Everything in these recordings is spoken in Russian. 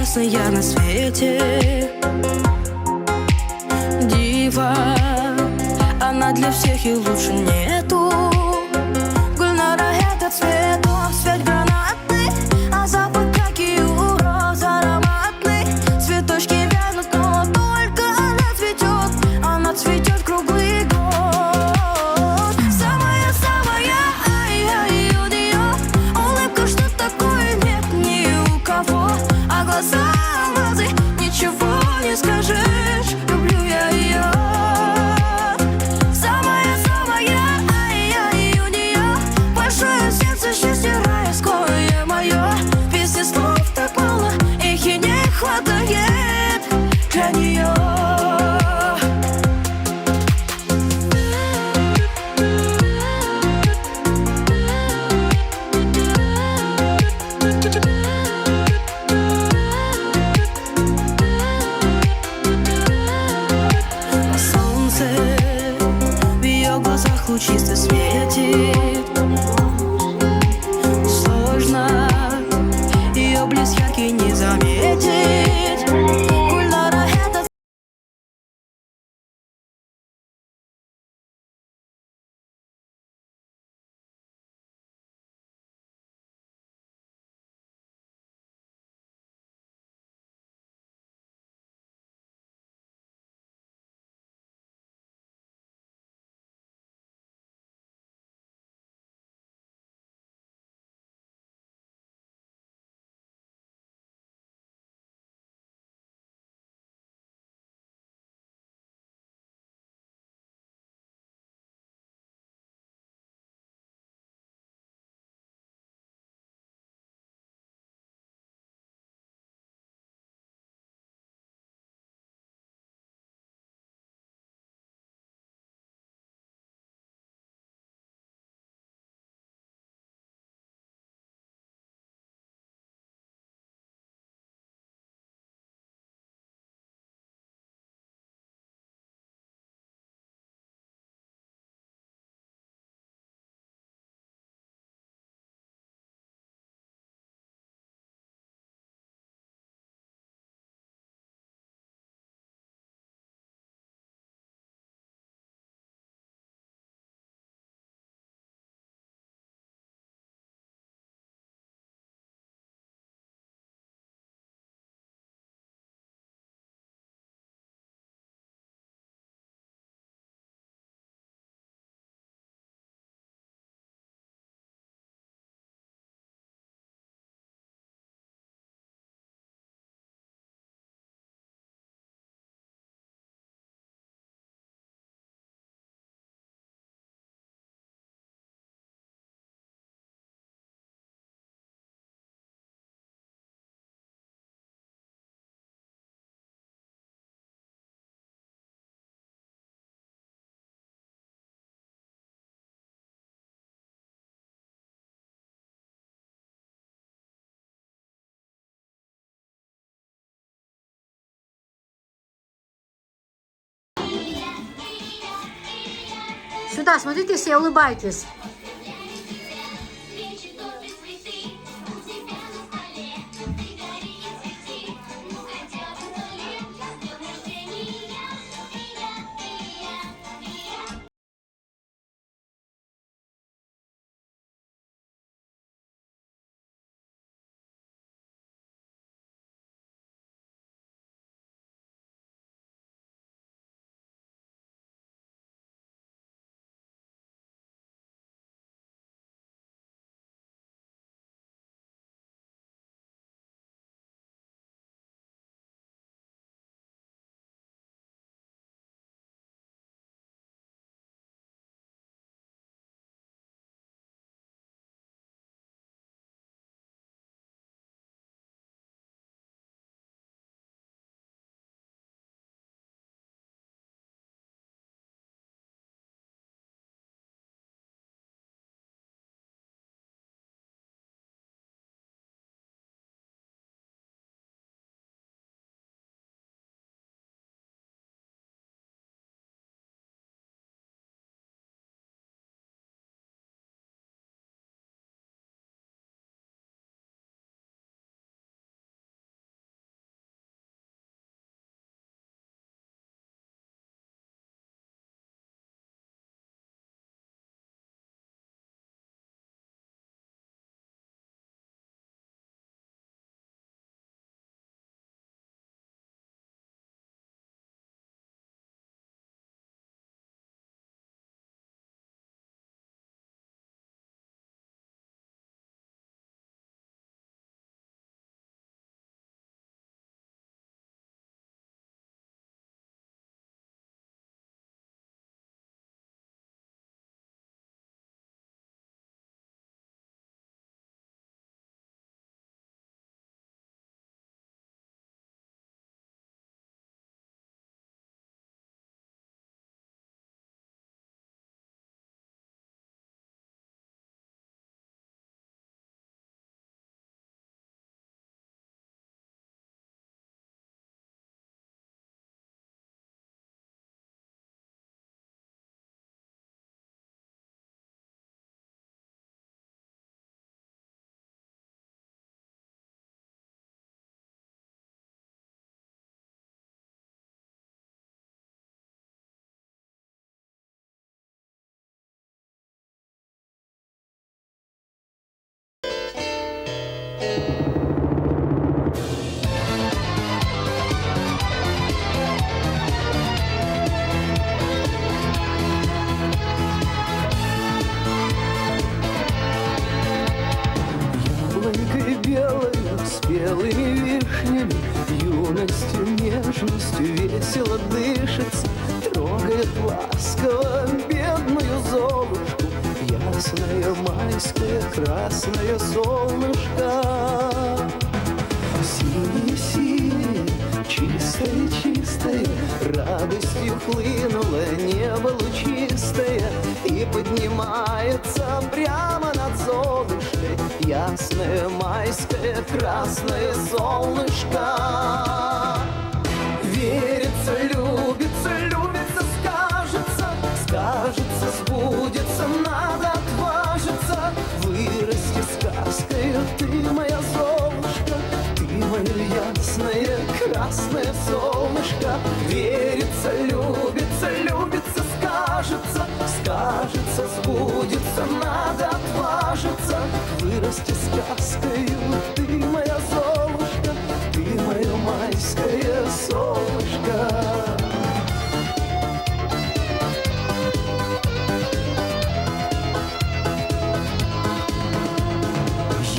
прекрасная на свете. Дива, она для всех и лучше нету. Гульнара — это цветок, цвет гранатный, а запах, как и у роз, ароматный. Цветочки вянут, но только она цветет круглый год. Самая-самая, ай-ай, у нее улыбка, что такое нет ни у кого. А глаза алмазы, ничего не скажешь, люблю я ее. Самая-самая, ай-ай, у нее большое сердце, счастье райское мое. Песни слов так мало, их и не хватает для нее. Лучисто светит, сложно ее блеск яркий не заметить. Гульнара — это Сюда, смотрите, все улыбайтесь. нежностью весело дышится, трогает ласково бедную Золушку. Ясное майское красное солнышко, синее-синее, чистое-чистое, радостью хлынуло небо лучистое и поднимается прямо над Золушкой. Ясное майское красное солнышко. Верится, любится, любится, скажется, скажется, сбудется, надо отважиться. Вырасти сказкою ты, моя Золушка, ты мое ясное красное солнышко. Верится, любится, любится, скажется, скажется, сбудется, надо отважиться. Вырасти сказкою ты, моя Золушка, ты мое майское солнышко.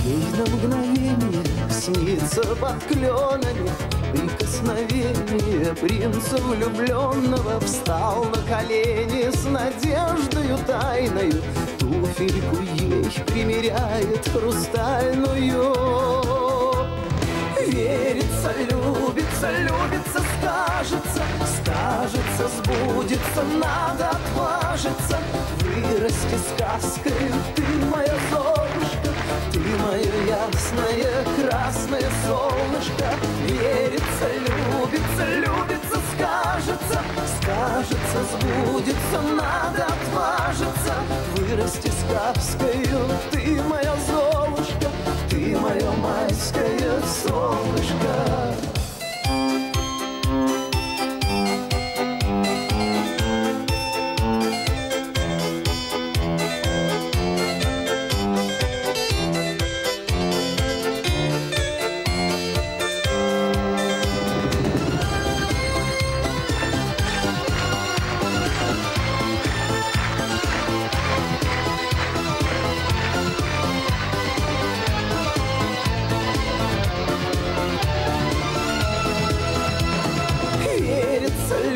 Ей на мгновение снится под кленами прикосновение принца влюбленного. Встал на колени с надеждою тайною, туфельку ей примеряет хрустальную. Верится, любится, любится, скажется, скажется, сбудется, надо отважиться. Вырасти сказкою ты, моя Золушка, ты мое ясное красное солнышко. Верится, любится, любится, скажется, скажется, сбудется, надо отважиться. Вырасти сказкою ты, моя Золушка, ты мое майское солнышко.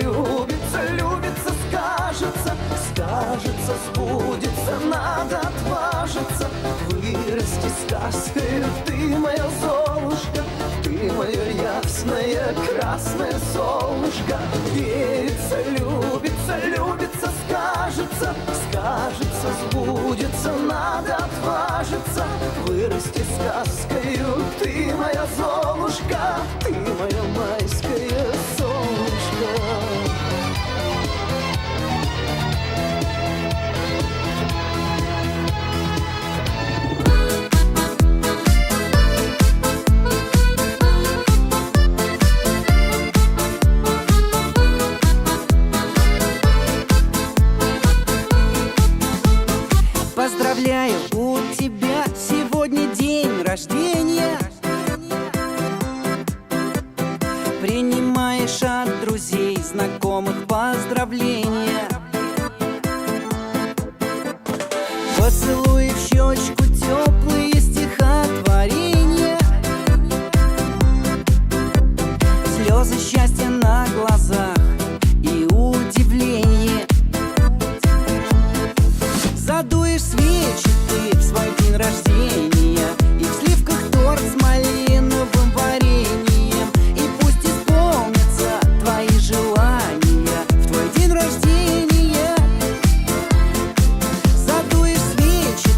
Любится, любится, скажется, скажется, сбудется, надо отважиться. Вырасти сказкою ты, моя Золушка, ты мое ясное красное солнышко. Верится, любится, любится, скажется, скажется, сбудется, надо отважиться. Вырасти сказкою ты, моя Золушка, ты мое майское солнышко. Поздравляю, у тебя сегодня день рождения. Принимаешь от друзей, знакомых поздравления. Поцелуи в щечку, теплые стихотворения. Слезы счастья на глазах и удивление. Задуешь свечи ты в свой день рождения, и в сливках торт с малиновым вареньем. И пусть исполнятся твои желания в твой день рождения. Задуешь свечи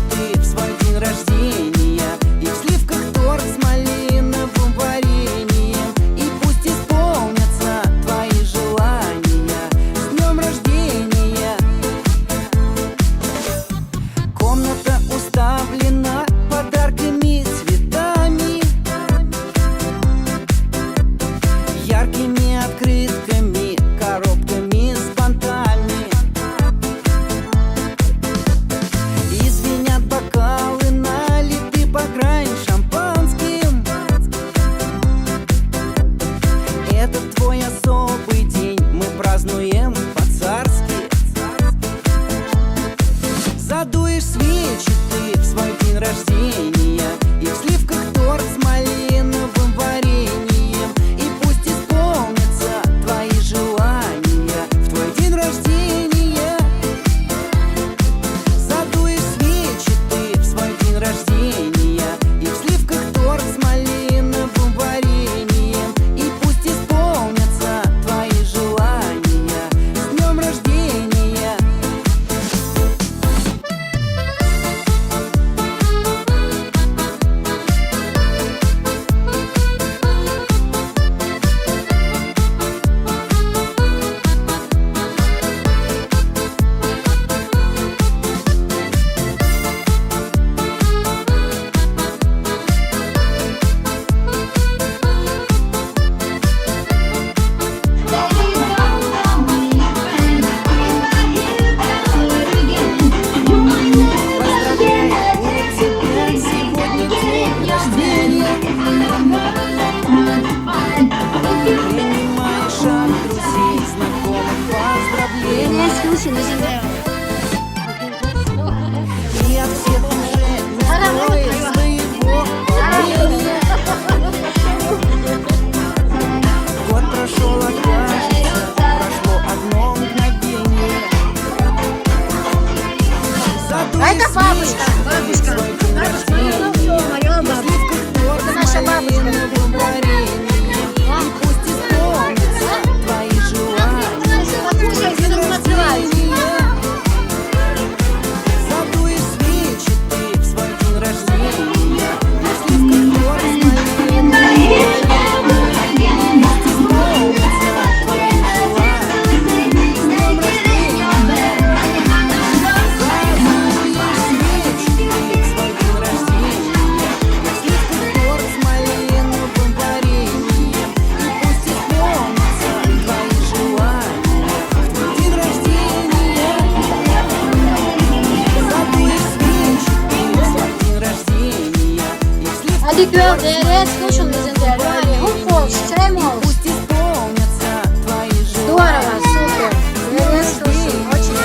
Модиквел, дерец, слушал легендарь. Гуфол, чаймол. Пусть исполнятся твои Здорово, желания. супер. Дерец, слушай, очень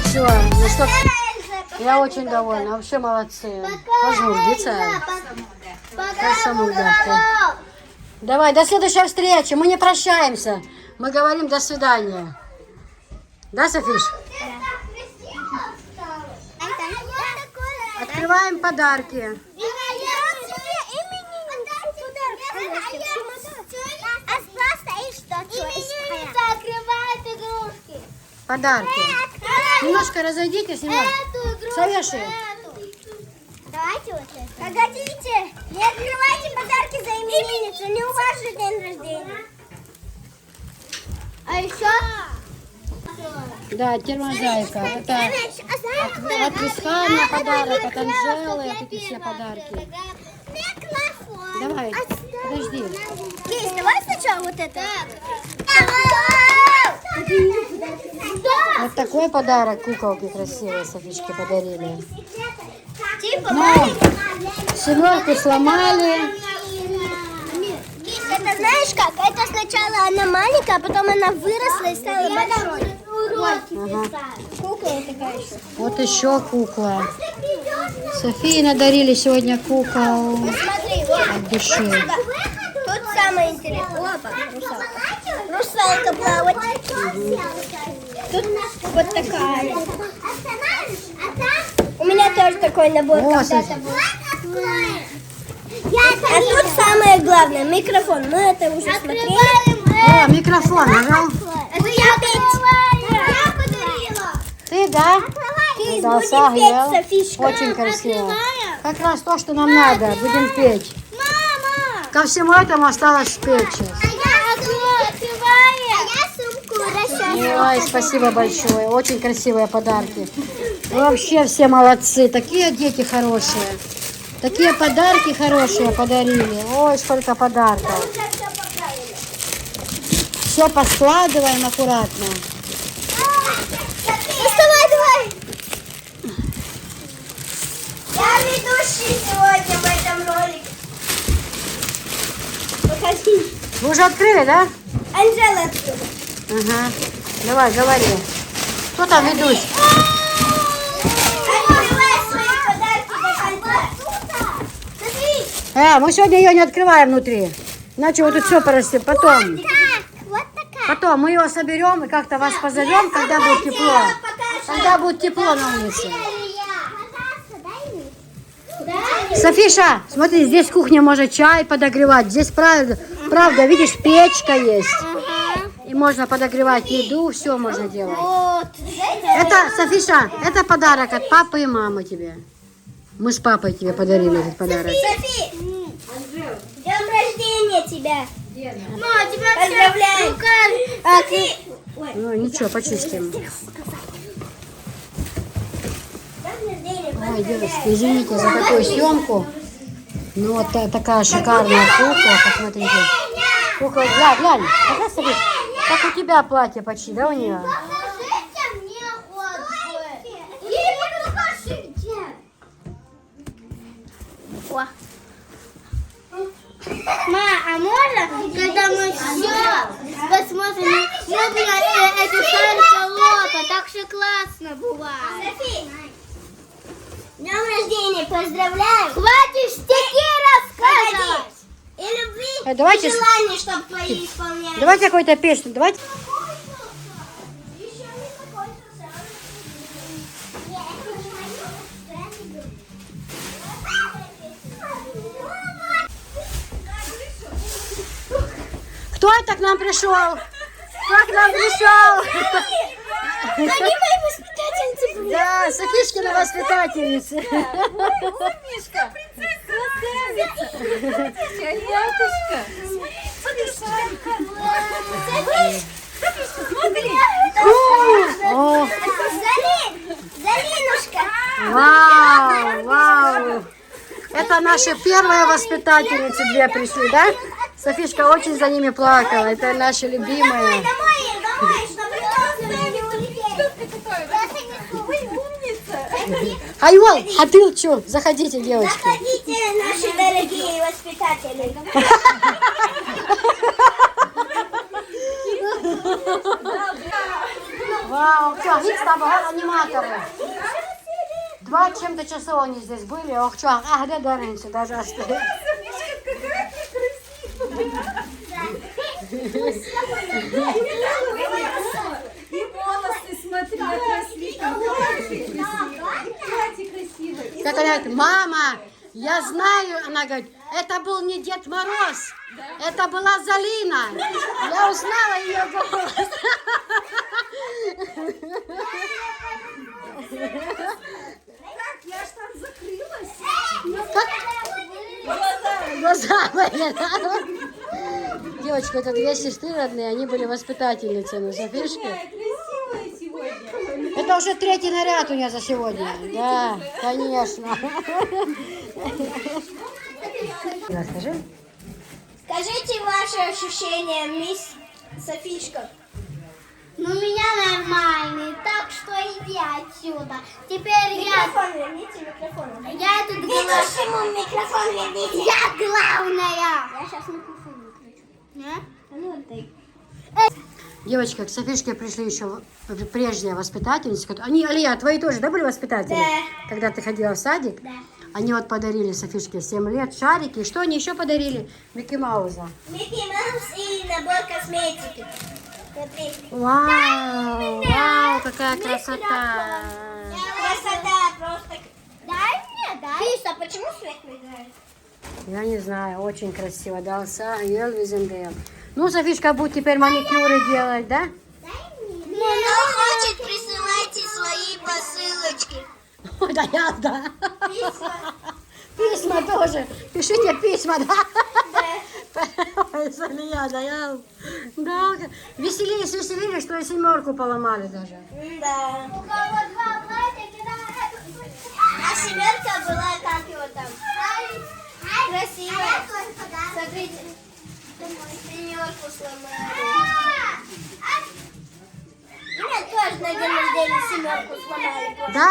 все. Ну что, я очень довольна. Вообще молодцы. Пожурдица. Давай, до следующей встречи. Мы не прощаемся. Мы говорим до свидания. Да, Софиш? Открываем подарки. Подарки. Немножко разойдитесь, немножко. Соверши. Давайте вот это. Погодите, не открывайте подарки за именинницу, не у вас же день рождения. А еще... Да, термозайка. Это от Висхана подарок, от Анжелы, от эти все подарки. Давай, подожди. Кейс, давай сначала вот это. Вот такой подарок куколки красивые Софичке подарили. Типа, Ну, семерку сломали. это знаешь как? Это сначала она маленькая, а потом она выросла и стала большой. Кукла такая еще. Вот еще кукла. Софии надарили сегодня кукол Смотри, вот. от души. Тут самое интересное. Опа, русалка. Русалка плавать. Тут вот такая. У меня тоже такой набор О, когда-то Софи. был. А тут самое главное, микрофон. Мы это уже смотрели. О, микрофон, нажал. Это я подарила. Ты, да? Кейс, Да, будем согрел. петь, Софишка. Очень красиво. Как раз то, что нам надо. Будем петь. Мама! Ко всему этому осталось спеть сейчас. А я сумку расчесываю. Ой, спасибо большое. Очень красивые подарки. Вы вообще все молодцы. Такие дети хорошие. Такие подарки хорошие подарили. Ой, сколько подарков. Все поскладываем аккуратно. Доставай, давай! Я ведущий сегодня в этом ролике. Покажи. Вы уже открыли, да? Анжела открыла. Ага. Давай, говори. Кто там ведущий? Открывай свои подарки до конца. Смотри. Мы сегодня ее не открываем внутри. Иначе вот тут все порастет. Потом. Так, вот такая. Потом мы ее соберем и как-то вас позовем, когда будет тепло. Когда будет тепло на улице. Софиша, смотри, здесь кухня может чай подогревать. Здесь правда, видишь, печка есть. И можно подогревать еду, все можно делать. Вот. Это, Софиша, это подарок от папы и мамы тебе. Мы с папой тебе подарили этот подарок. Софи, с днем рождения тебя. Мама, тебя поздравляем. А ты... Ну, ничего, почистим. Ой, девочки, извините за такую съемку. Ну, вот такая шикарная кукла, посмотрите. Кукла, глянь, какая, смотри, как у тебя платье почти, да, у нее? Ма, а можно, когда мы все посмотрим, можно эту шарика лопа, так что классно бывает. Софи, с днем рождения поздравляю. Хватит стихи рассказывать. И любви, Давайте и желаний, чтобы твои исполнялись. Давайте какую-то песню, давайте. Кто это к нам пришел? Кто к нам пришел? Они мои воспитательницы. Да, Софишкина воспитательница. Умничка, красавица, ягодка. Смотри, О, Залинушка. вау, вау. Это наши первые воспитательницы две пришли, да? Софишка очень за ними плакала. Это наши любимые. Домой, чтобы не улетели. Ой, умница. Айол, а ты что? Заходите, девочки. Заходите, наши дорогие воспитатели. Вау, что, видите, там аниматоры. 2 чем-то часов они здесь были. Ох, что, а где Даринча даже остались? И волосы, смотри, какие красивые. Как она говорит, мама, я знаю, она говорит, это был не Дед Мороз, это была Залина. Я узнала ее голос. Я ж там закрылась. Глаза были, да? Девочки, это 2 сестры родные, они были воспитательницами Софишки. Красивая сегодня. Это уже 3-й наряд у нее за сегодня. Да, конечно. Расскажи. Скажите ваши ощущения, мисс Софишка. Ну, у меня нормальный, так что иди отсюда. Теперь микрофон верните, микрофон. Я тут главная. Микрофон верните. Я главная. Я сейчас микрофон выключу. А ну отдай. Девочки, к Софишке пришли еще прежние воспитательницы. Они, Алия, твои тоже, да, были воспитатели? Да. Когда ты ходила в садик? Да. Они вот подарили Софишке 7 лет, шарики. И что они еще подарили? Микки Мауза. Микки Маус и набор косметики. Смотри. Вау, вау, какая красота. Красота просто. Дай мне, дай. Фис, а почему свет мигает? Я не знаю, очень красиво дался Елвизендейл. Ну, Софишка будет теперь маникюры делать, да? Ну, хочет, присылайте свои посылочки. Ой, да я, да. Письма. Письма тоже. Пишите письма, да? Да. Ой, Салия, да я. Да, веселились, что и 7 поломали даже. Да. У кого 2 платья, а 7 была, как его там? Красивая. Смотрите. 7 сломали. Мне тоже на день рождения 7 сломали. Да?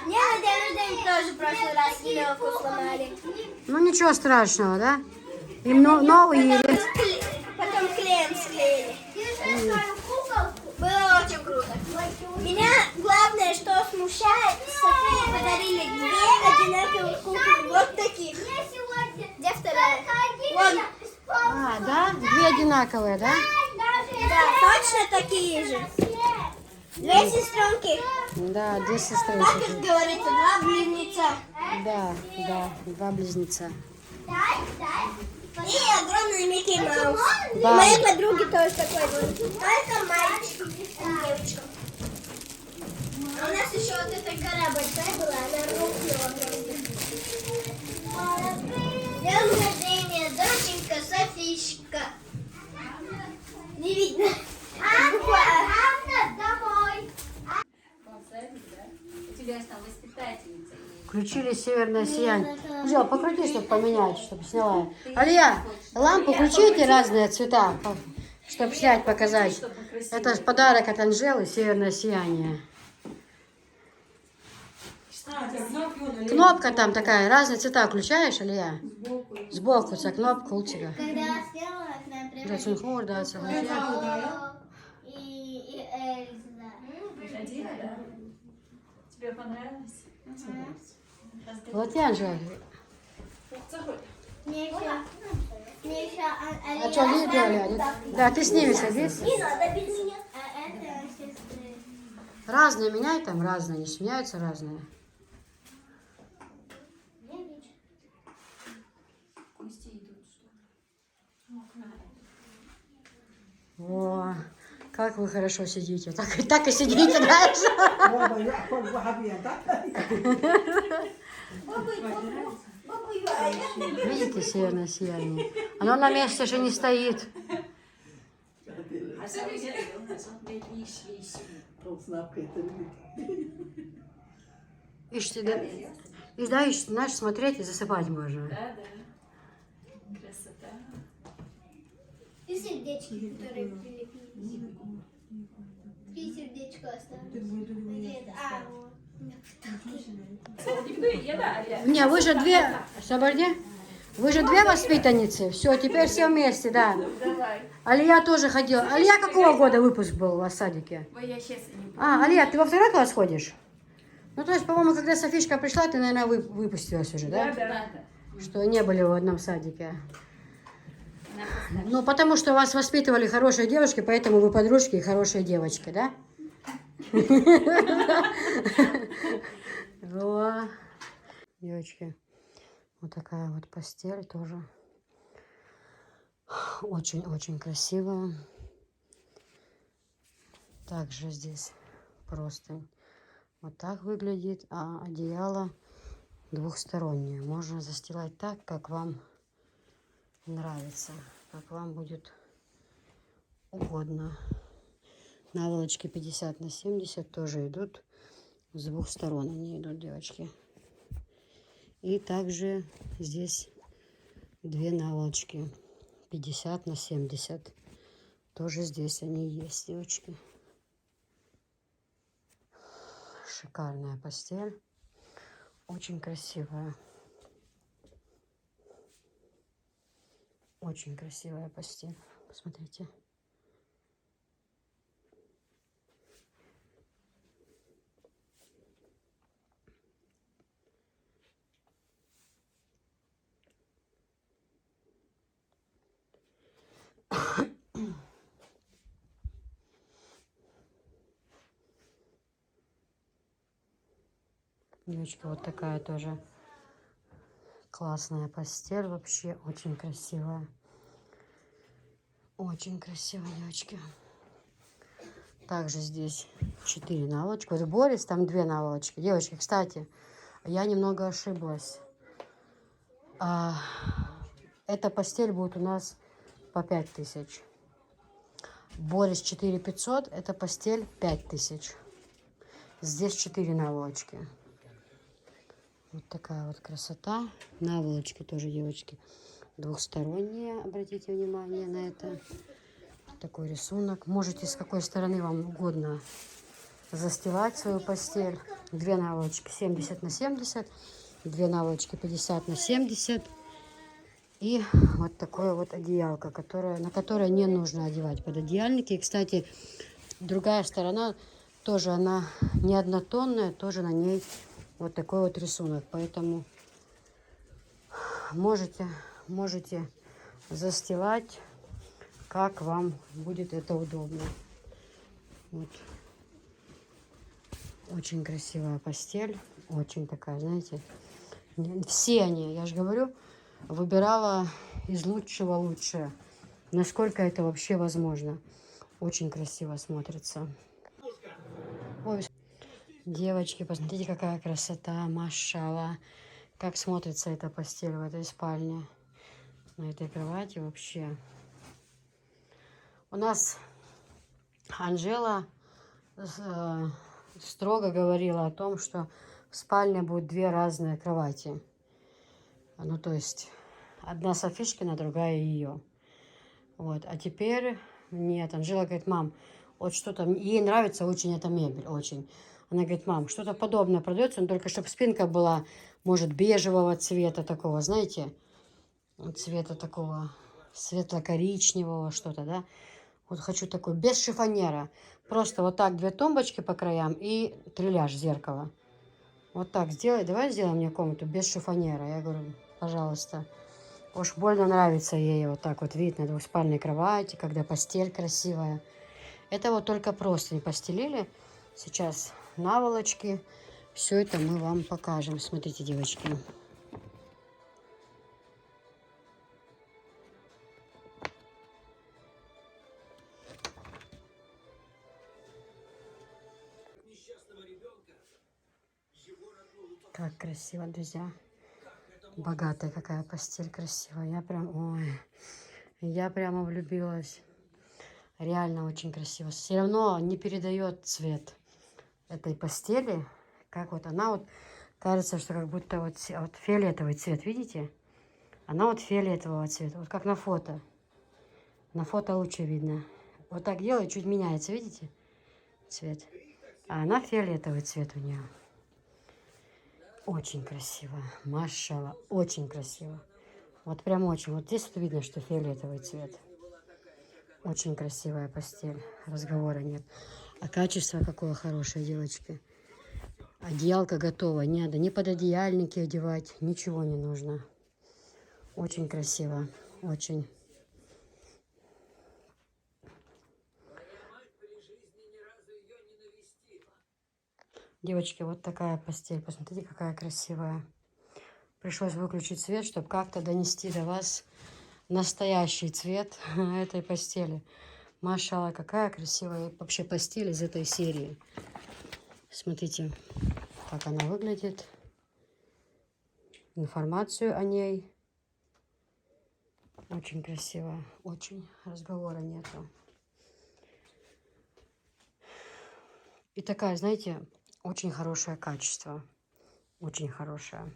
Мне на день рождения тоже в прошлый раз 7 сломали. Ну, ничего страшного, да? Им новые Потом клеем склеили. Было очень круто. Меня главное, что смущает, Софии подарили 2 одинаковых куклы. Вот таких. Где вторая? Вон. А, да? 2 одинаковые, да? Да, точно такие же. 2 сестренки. Да, 2 сестры. Как их говорится, 2 близнеца. Да, 2 близнеца. И огромный Микки Маус. Да. Моей подруги тоже такой был. Только мальчик, а не девочка. А у нас еще вот эта гора большая была, она рухнула просто. Днем рождения, доченька Софишка. Не видно. Анна, домой. У тебя же там воспитательница. Включили северное сияние. Жел, покрути, чтобы поменять, чтобы сняла. Алия, лампу включите разные цвета, чтобы снять, показать. Это подарок от Анжелы, северное сияние. Кнопка там такая, разные цвета включаешь, Алия? Сбоку, ця кнопка у тебя. Когда я сделала, к нам Да, Цунхур, да, и Эльза. Ходила, да? Тебе понравилось? Вот я, Анжела. Мне еще А что, видео, Аля? Да, ты с ними садись. Не надо без меня. А это сестры. Разные меняй там, разные, не сменяются разные. О, как вы хорошо сидите. Так и сидите дальше. Видите северное сияние? Оно на месте же не стоит. Ищите, да? И да, ищите, знаешь, смотреть и засыпать можно. Да, да. Красота. И сердечки, которые прилепились. 3 сердечка осталось. Где это? А, вот. Не, вы же две... Сабарде? Вы же две воспитанницы. Все, теперь все вместе, да. Алия тоже ходила. Алия какого года выпуск был у вас в садике? Алия, ты во второй класс ходишь? Ну, то есть, по-моему, когда Софишка пришла, ты, наверное, выпустилась уже, да? Да. Что не были в одном садике. Ну, потому что вас воспитывали хорошие девушки, поэтому вы подружки и хорошие девочки, да? Во. Девочки, вот такая вот постель тоже. Очень-очень красивая. Также здесь простынь. Вот так выглядит, а одеяло двухстороннее. Можно застилать так, как вам нравится, как вам будет угодно. Наволочки 50×70 тоже идут с двух сторон. Они идут, девочки. И также здесь две наволочки 50×70. Тоже здесь они есть, девочки. Шикарная постель. Очень красивая. Очень красивая постель. Посмотрите. Девочки, вот такая тоже классная постель. Вообще очень красивая. Очень красивая, девочки. Также здесь 4 наволочки. Вот в Борис там 2 наволочки. Девочки, кстати, я немного ошиблась. Эта постель будет у нас по 5000. Борис 4500. Эта постель 5000. Здесь 4 наволочки. Вот такая вот красота. Наволочки тоже, девочки, двухсторонние. Обратите внимание на это. Такой рисунок. Можете с какой стороны вам угодно застилать свою постель. 2 наволочки 70×70. 2 наволочки 50×70. И вот такое вот одеялко, на которое не нужно одевать пододеяльники. И, кстати, другая сторона тоже, она не однотонная, тоже на ней вот такой вот рисунок. Поэтому можете застилать, как вам будет это удобно. Вот. Очень красивая постель. Очень такая, знаете, все они, я же говорю, выбирала из лучшего лучшее. Насколько это вообще возможно. Очень красиво смотрится. Ой, девочки, посмотрите, какая красота, машалла. Как смотрится эта постель в этой спальне. На этой кровати вообще. У нас Анжела строго говорила о том, что в спальне будут 2 разные кровати. Ну, то есть, одна Софишкина, другая ее. Вот. А теперь нет. Анжела говорит: мам, вот что-то... Ей нравится очень эта мебель, очень. Она говорит: мам, что-то подобное продается, но только чтобы спинка была, может, бежевого цвета такого, знаете, цвета такого светло-коричневого что-то, да. Вот хочу такой, без шифонера. Просто вот так 2 тумбочки по краям и трильяж зеркала. Вот так сделай, давай сделай мне комнату без шифонера. Я говорю: пожалуйста. Уж больно нравится ей вот так вот вид на двухспальной кровати, когда постель красивая. Это вот только просто не постелили. Сейчас наволочки. Все это мы вам покажем. Смотрите, девочки. Как красиво, друзья. Богатая какая постель красивая. Я прямо влюбилась. Реально очень красиво. Все равно не передает цвет этой постели. Как вот она вот, кажется, что как будто вот фиолетовый цвет, видите? Она вот фиолетового цвета, вот как на фото. На фото лучше видно. Вот так делаю, чуть меняется, видите? Цвет. А она фиолетовый цвет у нее. Очень красиво. Машалла, очень красиво. Вот прям очень. Вот здесь вот видно, что фиолетовый цвет. Очень красивая постель. Разговора нет. А качество какое хорошее, девочки. Одеялка готова. Не надо ни пододеяльники одевать. Ничего не нужно. Очень красиво. Очень. Девочки, вот такая постель. Посмотрите, какая красивая. Пришлось выключить свет, чтобы как-то донести до вас настоящий цвет этой постели. Машалла, какая красивая вообще постель из этой серии. Смотрите, как она выглядит. Информацию о ней. Очень красиво. Очень. Разговора нету. И такая, знаете, очень хорошее качество. Очень хорошее.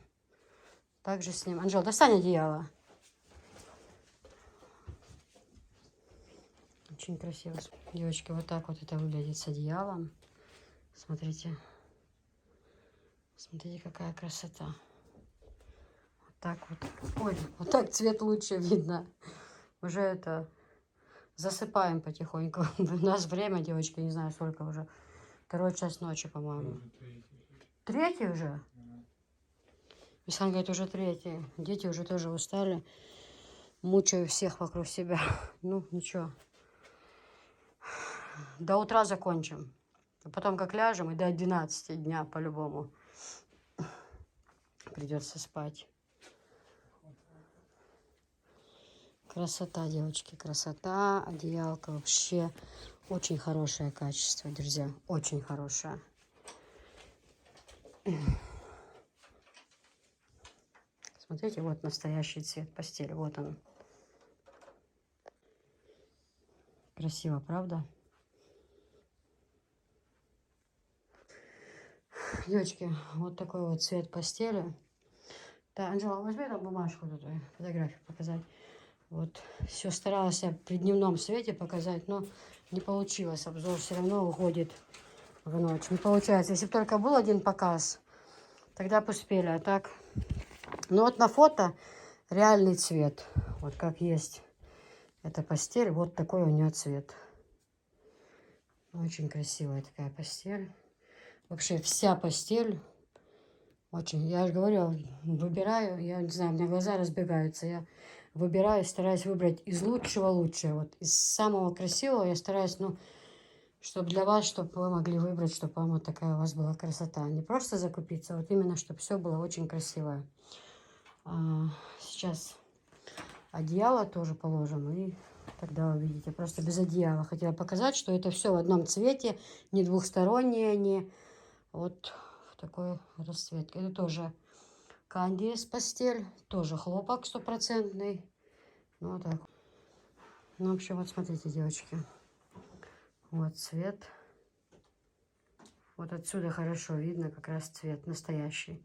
Также с ним... Анжела, достань одеяло. Очень красиво. Девочки, вот так вот это выглядит с одеялом. Смотрите. Смотрите, какая красота. Вот так вот. Ой, вот так цвет лучше видно. Уже это... Засыпаем потихоньку. У нас время, девочки, не знаю, сколько уже. 2 час ночи, по-моему. 3 уже? Мисан говорит, уже 3. Дети уже тоже устали. Мучаю всех вокруг себя. Ну, ничего. До утра закончим. А потом как ляжем, и до 11 дня по-любому придется спать. Красота, девочки, красота. Одеялка вообще очень хорошее качество, друзья. Очень хорошее. Смотрите, вот настоящий цвет постели. Вот он. Красиво, правда? Девочки, вот такой вот цвет постели. Да, Анжела, возьми там бумажку, тут фотографию показать. Вот, все старалась я при дневном свете показать, но не получилось. Обзор все равно уходит в ночь. Не получается. Если бы только был один показ, тогда бы успели. А так, ну вот на фото реальный цвет. Вот как есть эта постель, вот такой у нее цвет. Очень красивая такая постель. Вообще вся постель очень. Я же говорю, выбираю, я не знаю, у меня глаза разбегаются. Я выбираю, стараюсь выбрать из лучшего лучшее. Вот из самого красивого я стараюсь, ну, чтобы для вас, чтобы вы могли выбрать, чтобы вам вот такая у вас была красота. Не просто закупиться, а вот именно, чтобы все было очень красивое. Сейчас одеяло тоже положим, и тогда увидите. Просто без одеяла. Хотела показать, что это все в одном цвете, не двухсторонние они. Вот в такой расцветке. Это тоже Кандис постель, тоже хлопок 100%. Ну, вот так. Ну, в общем, вот смотрите, девочки. Вот цвет. Вот отсюда хорошо видно как раз цвет настоящий.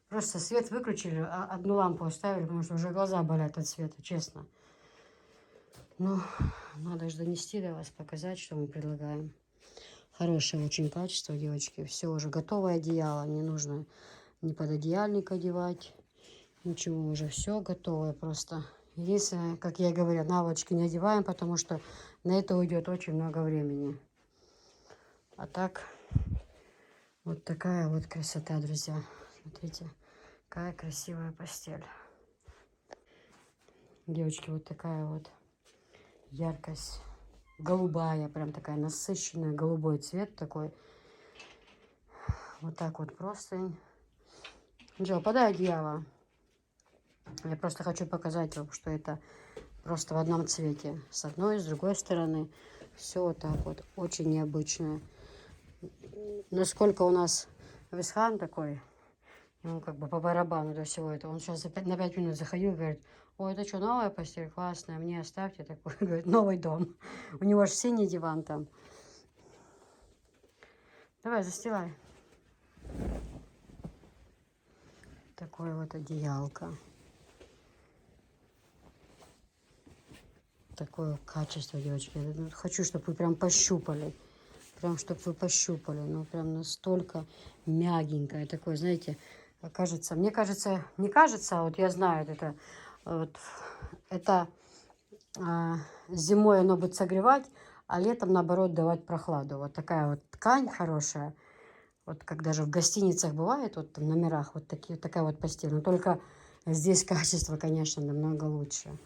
Просто свет выключили, а одну лампу оставили, потому что уже глаза болят от света, честно. Ну, надо же донести до вас, показать, что мы предлагаем. Хорошее очень качество, девочки. Все уже готовое одеяло. Не нужно ни пододеяльник одевать. Ничего, уже все готовое просто. Единственное, как я и говорю, наволочки не одеваем, потому что на это уйдет очень много времени. А так, вот такая вот красота, друзья. Смотрите, какая красивая постель. Девочки, вот такая вот яркость. Голубая, прям такая насыщенная, голубой цвет такой. Вот так вот простынь. Джо, подай одеяло. Я просто хочу показать вам, что это просто в одном цвете. С одной и с другой стороны. Все вот так вот. Очень необычное. Насколько у нас Висхан такой, ему как бы по барабану до всего этого. Он сейчас на 5 минут заходил и говорит: ой, это что, новая постель? Классная, мне оставьте такой. Говорит, новый дом. У него же синий диван там. Давай, застилай. Такое вот одеялко. Такое качество, девочки. Я хочу, чтобы вы прям пощупали. Прям, чтобы вы пощупали. Ну, прям настолько мягенькое. Такое, знаете, Кажется, мне кажется, не кажется, а вот я знаю, это зимой оно будет согревать, а летом, наоборот, давать прохладу. Вот такая вот ткань хорошая. Вот как даже в гостиницах бывает, вот в номерах вот такая вот постель. Но только здесь качество, конечно, намного лучше.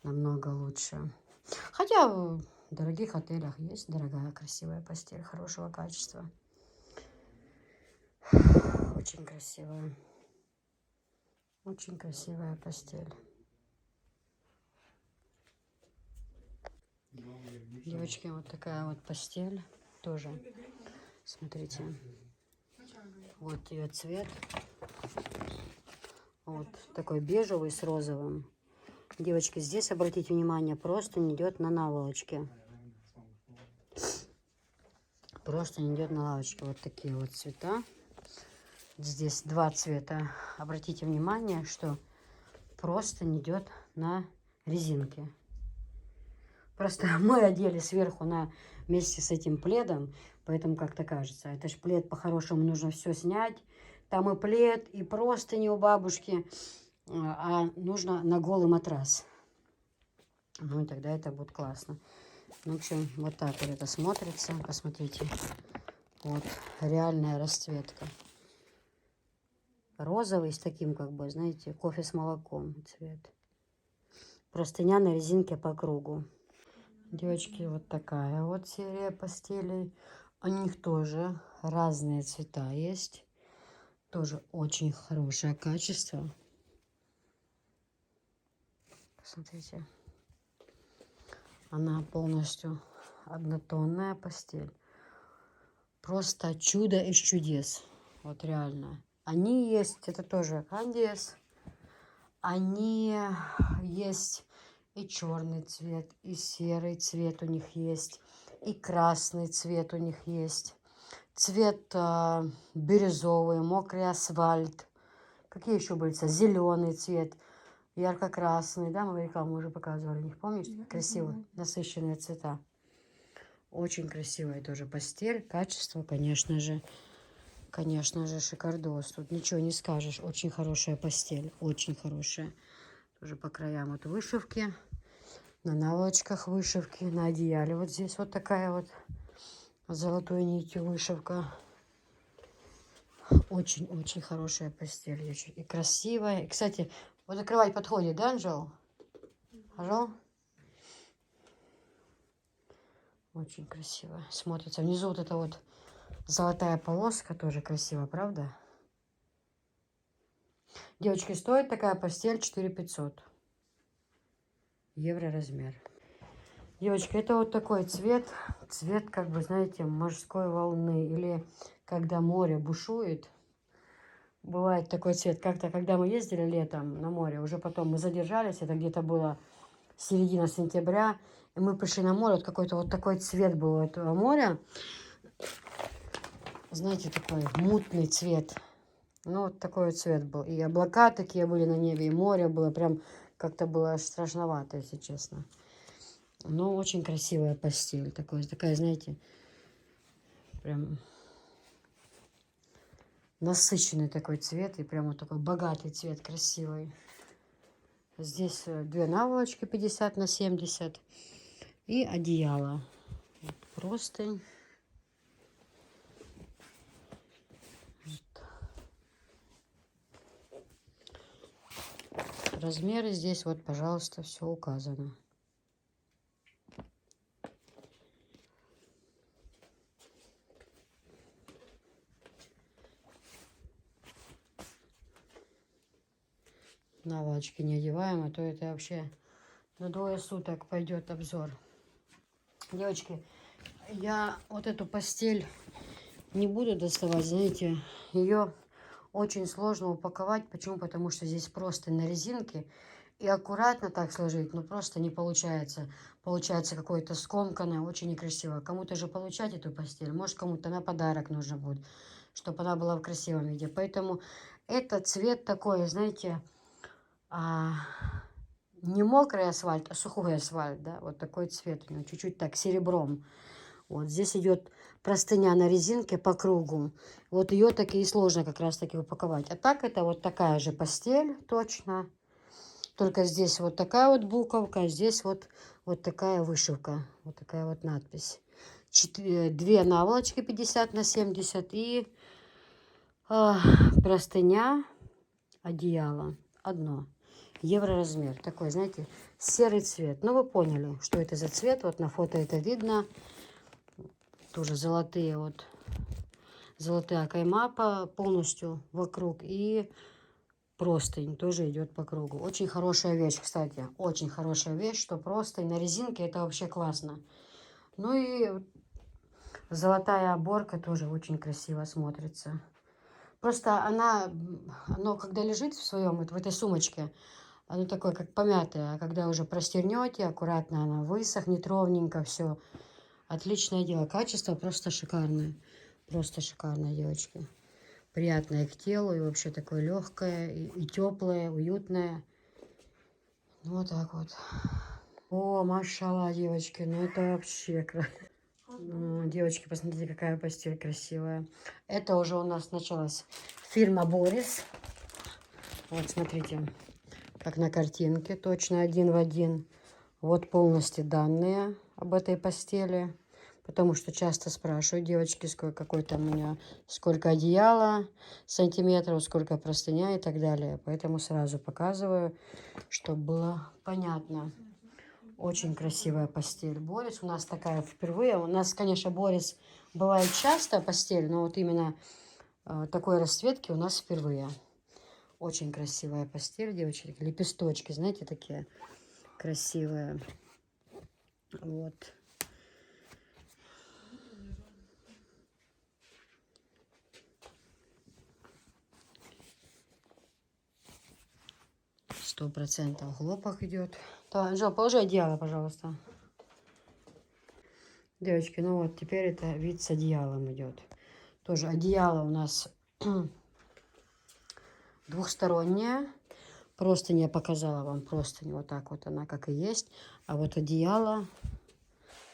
Намного лучше. Хотя в дорогих отелях есть дорогая, красивая постель, хорошего качества. Очень красивая. Очень красивая постель. Девочки, вот такая вот постель тоже. Смотрите. Вот ее цвет. Вот такой бежевый с розовым. Девочки, здесь обратите внимание, просто не идет на наволочке. Просто не идет на лавочке. Вот такие вот цвета. Здесь два цвета. Обратите внимание, что просто не идет на резинке. Просто мы одели сверху вместе с этим пледом, поэтому как-то кажется. Это ж плед, по-хорошему нужно все снять. Там и плед, и простыни у бабушки, а нужно на голый матрас. Ну и тогда это будет классно. В общем, вот так вот это смотрится. Посмотрите. Вот реальная расцветка. Розовый с таким, как бы, знаете, кофе с молоком цвет. Простыня на резинке по кругу. Девочки, вот такая вот серия постелей. У них тоже разные цвета есть. Тоже очень хорошее качество. Посмотрите. Она полностью однотонная постель. Просто чудо из чудес. Вот реально. Они есть, это тоже Кандиес. Они есть и черный цвет, и серый цвет у них есть, и красный цвет у них есть. Цвет бирюзовый, мокрый асфальт. Какие еще были? Зеленый цвет, ярко-красный. Да, мы рекламу уже показывали. Не помнишь? Красивые, насыщенные цвета. Очень красивая тоже постель. Качество, конечно же, шикардос. Тут ничего не скажешь. Очень хорошая постель. Очень хорошая. Тоже по краям вот вышивки. На наволочках вышивки. На одеяле вот здесь вот такая вот золотой нитью вышивка. Очень-очень хорошая постель. И красивая. И, кстати, вот закрывать подходит, да, Анжел? Анжел? Очень красиво смотрится. Внизу вот эта вот золотая полоска тоже красиво, правда? Девочки, стоит такая постель 4500 евро размер. Девочки, это вот такой цвет. Цвет, как бы, знаете, морской волны. Или когда море бушует. Бывает такой цвет. Как-то, когда мы ездили летом на море, уже потом мы задержались. Это где-то было середина сентября. И мы пришли на море. Вот какой-то вот такой цвет был у этого моря. Знаете, такой мутный цвет. Ну, вот такой вот цвет был. И облака такие были на небе, и море было. Прям как-то было аж страшновато, если честно. Но очень красивая постель. Такая, знаете, прям насыщенный такой цвет. И прям вот такой богатый цвет, красивый. Здесь две наволочки 50 на 70. И одеяло. Вот простынь. Размеры здесь вот, пожалуйста, все указано. Наволочки не одеваем, а то это вообще на 2 суток пойдет обзор. Девочки, я вот эту постель не буду доставать, знаете, ее очень сложно упаковать. Почему? Потому что здесь просто на резинке. И аккуратно так сложить, но просто не получается. Получается какое-то скомканное, очень некрасиво. Кому-то же получать эту постель, может, кому-то на подарок нужно будет, чтобы она была в красивом виде. Поэтому этот цвет такой, знаете, не мокрый асфальт, а сухой асфальт, да, вот такой цвет у него, чуть-чуть так серебром. Вот здесь идет простыня на резинке по кругу. Вот ее таки и сложно как раз таки упаковать. А так это вот такая же постель точно. Только здесь вот такая вот буковка, а здесь вот такая вышивка. Вот такая вот надпись. 2 наволочки 50 на 70 и простыня, одеяло. Одно. Евроразмер. Такой, знаете, серый цвет. Ну, вы поняли, что это за цвет. Вот на фото это видно. Тоже золотые вот. Золотая кайма полностью вокруг. И простынь тоже идет по кругу. Очень хорошая вещь, кстати. Очень хорошая вещь, что простынь на резинке. Это вообще классно. Ну и золотая оборка тоже очень красиво смотрится. Просто оно когда лежит в своем, в этой сумочке, оно такое, как помятое. А когда уже простернете, аккуратно оно высохнет ровненько, все. Отличное дело. Качество просто шикарное. Просто шикарное, девочки. Приятное к телу и вообще такое легкое, и теплое, уютное. Вот так вот. О, машалла, девочки, ну это вообще девочки, посмотрите, какая постель красивая. Это уже у нас началась фирма Борис. Вот, смотрите, как на картинке, точно один в один. Вот полностью данные об этой постели. Потому что часто спрашивают девочки, какой там у меня, сколько одеяла, сантиметров, сколько простыня и так далее. Поэтому сразу показываю, чтобы было понятно. Очень красивая постель. Борис у нас такая впервые. У нас, конечно, Борис бывает часто постель, но вот именно такой расцветки у нас впервые. Очень красивая постель, девочки. Лепесточки, знаете, такие красивые. Вот. Сто процентов хлопок идет. Так, Анжел, положи одеяло, пожалуйста. Девочки, ну вот теперь это вид с одеялом идет. Тоже одеяло у нас двухстороннее. Простынь я показала вам, простынь вот так вот она как и есть. А вот одеяло,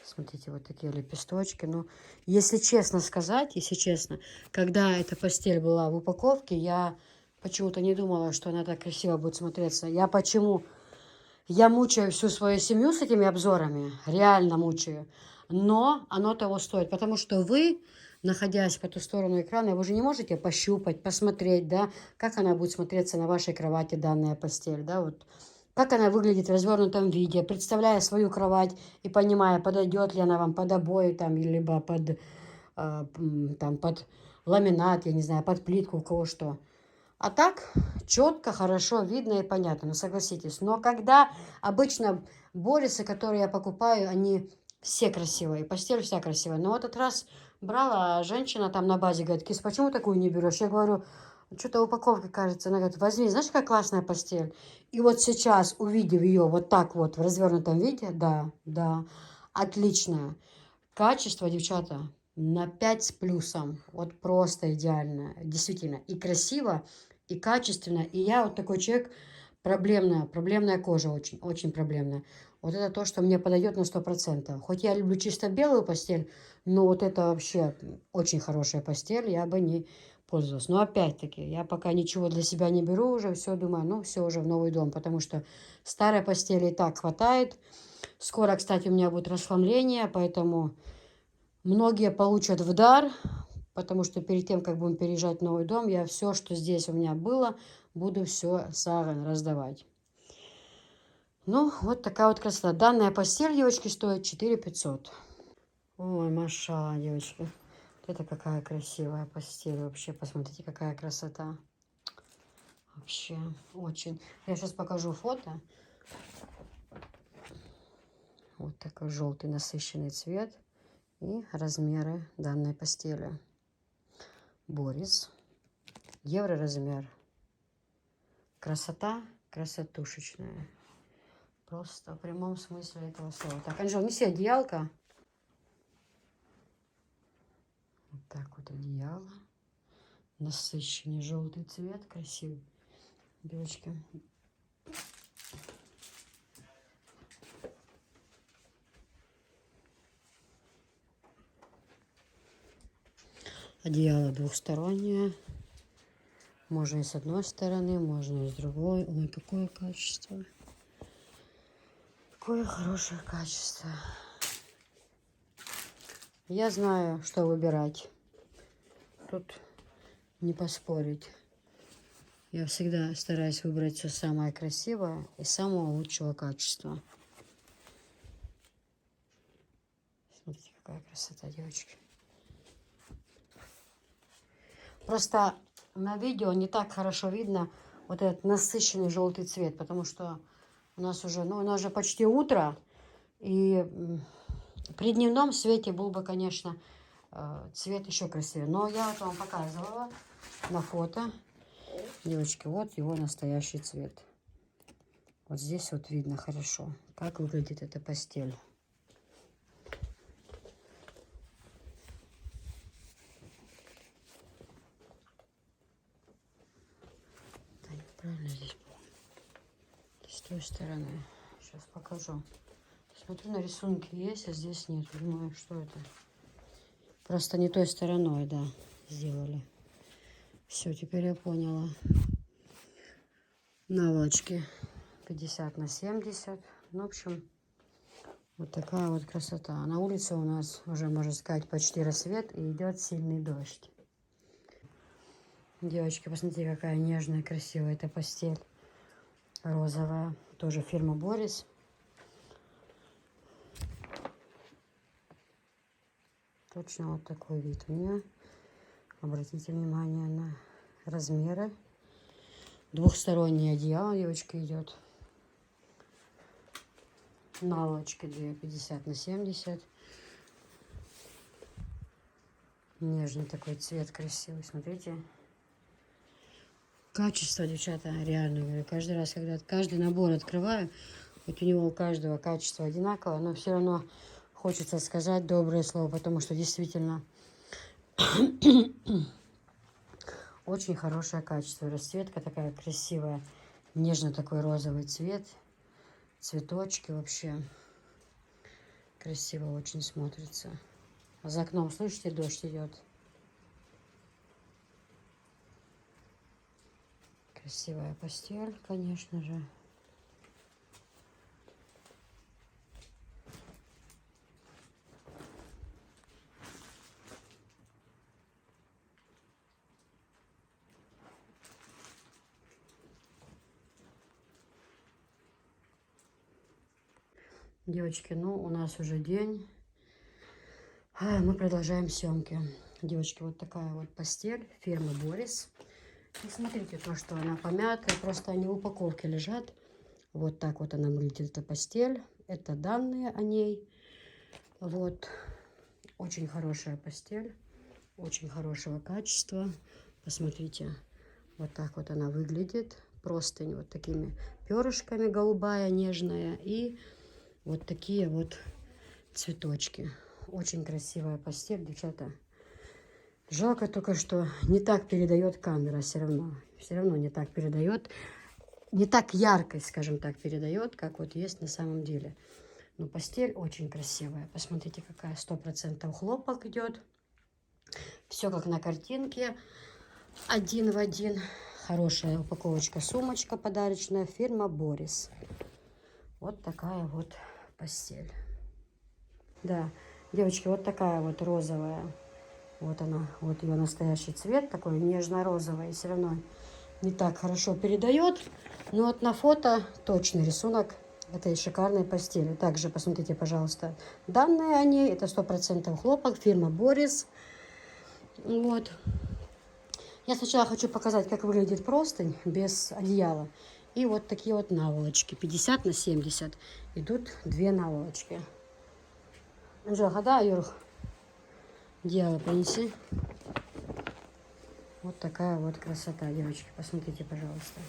смотрите, вот такие лепесточки. Ну, если честно сказать, если честно, когда эта постель была в упаковке, я почему-то не думала, что она так красиво будет смотреться. Я мучаю всю свою семью с этими обзорами, реально мучаю. Но оно того стоит, потому что вы, находясь по ту сторону экрана, вы же не можете пощупать, посмотреть, да, как она будет смотреться на вашей кровати, данная постель, да, вот. Как она выглядит в развернутом виде, представляя свою кровать и понимая, подойдет ли она вам под обои, там, либо под ламинат, я не знаю, под плитку, у кого что. А так четко, хорошо видно и понятно, ну согласитесь. Но когда обычно Борисы, которые я покупаю, они все красивые, постель вся красивая. Но в этот раз брала женщина там на базе, говорит, Кис, почему такую не берешь? Я говорю, что-то упаковка кажется. Она говорит, возьми, знаешь, какая классная постель? И вот сейчас, увидев ее вот так вот в развернутом виде, да, отличная. Качество, девчата, на 5 с плюсом. Вот просто идеально. Действительно. И красиво, и качественно. И я вот такой человек, проблемная кожа очень, очень проблемная. Вот это то, что мне подойдет на 100%. Хоть я люблю чисто белую постель, но вот это вообще очень хорошая постель, я бы не пользовалась. Но опять-таки, я пока ничего для себя не беру уже, все думаю, ну все уже в новый дом, потому что старой постели и так хватает. Скоро, кстати, у меня будет расхламление, поэтому многие получат в дар, потому что перед тем, как будем переезжать в новый дом, я все, что здесь у меня было, буду все саган раздавать. Ну, вот такая вот красота. Данная постель, девочки, стоит 4500. Ой, машалла, девочки. Вот это какая красивая постель вообще. Посмотрите, какая красота. Вообще, очень. Я сейчас покажу фото. Вот такой желтый насыщенный цвет. И размеры данной постели. Борис. Евроразмер. Красота красотушечная. Просто в прямом смысле этого слова. Так, Анжел, неси одеялко. Вот так вот одеяло. Насыщенный желтый цвет. Красивый. Девочки. Одеяло двухстороннее. Можно и с одной стороны, можно и с другой. Ой, какое качество. Какое хорошее качество. Я знаю, что выбирать. Тут не поспорить. Я всегда стараюсь выбрать все самое красивое и самого лучшего качества. Смотрите, какая красота, девочки. Просто на видео не так хорошо видно вот этот насыщенный желтый цвет, потому что у нас уже, у нас же почти утро, и при дневном свете был бы, конечно, цвет еще красивее. Но я вот вам показывала на фото. Девочки, вот его настоящий цвет. Вот здесь вот видно хорошо, как выглядит эта постель. Да, неправильно здесь было. С той стороны. Сейчас покажу. Смотрю, на рисунке есть, а здесь нет. Думаю, что это? Просто не той стороной, да, сделали. Все, теперь я поняла. Наволочки 50 на 70. Ну, в общем, вот такая вот красота. На улице у нас уже, можно сказать, почти рассвет и идет сильный дождь. Девочки, посмотрите, какая нежная, красивая эта постель. Розовая. Тоже фирма Борис. Точно вот такой вид у нее. Обратите внимание на размеры. Двухстороннее одеяло, девочка, идет. Наволочки 2,50 на 70. Нежный такой цвет, красивый, смотрите. Качество, девчата, реально говорю. Каждый раз, когда каждый набор открываю, вот у него у каждого качество одинаковое, но все равно хочется сказать доброе слово, потому что действительно очень хорошее качество. Расцветка такая красивая, нежно такой розовый цвет, цветочки вообще красиво очень смотрится. За окном, слышите, дождь идет. Красивая постель, конечно же. Девочки, ну, у нас уже день. Мы продолжаем съемки. Девочки, вот такая вот постель фирмы Борис. И смотрите, то, что она помятая, просто они в упаковке лежат. Вот так вот она выглядит, эта постель. Это данные о ней. Вот. Очень хорошая постель. Очень хорошего качества. Посмотрите, вот так вот она выглядит. Простынь вот такими перышками, голубая, нежная. И вот такие вот цветочки. Очень красивая постель, девчата. Жалко только, что не так передает камера все равно. Все равно не так передает. Не так яркость, скажем так, передает, как вот есть на самом деле. Но постель очень красивая. Посмотрите, какая 100% хлопок идет. Все как на картинке. Один в один. Хорошая упаковочка, сумочка подарочная. Фирма Борис. Вот такая вот постель. Да, девочки, вот такая вот розовая. Вот она, вот ее настоящий цвет, такой нежно-розовый. И все равно не так хорошо передает. Но вот на фото точный рисунок этой шикарной постели. Также посмотрите, пожалуйста, данные о ней. Это 100% хлопок, фирма Борис. Вот. Я сначала хочу показать, как выглядит простынь без одеяла. И вот такие вот наволочки. 50 на 70. Идут две наволочки. Анжелка, да, Юрх? Одеяло принеси. Вот такая вот красота, девочки. Посмотрите, пожалуйста.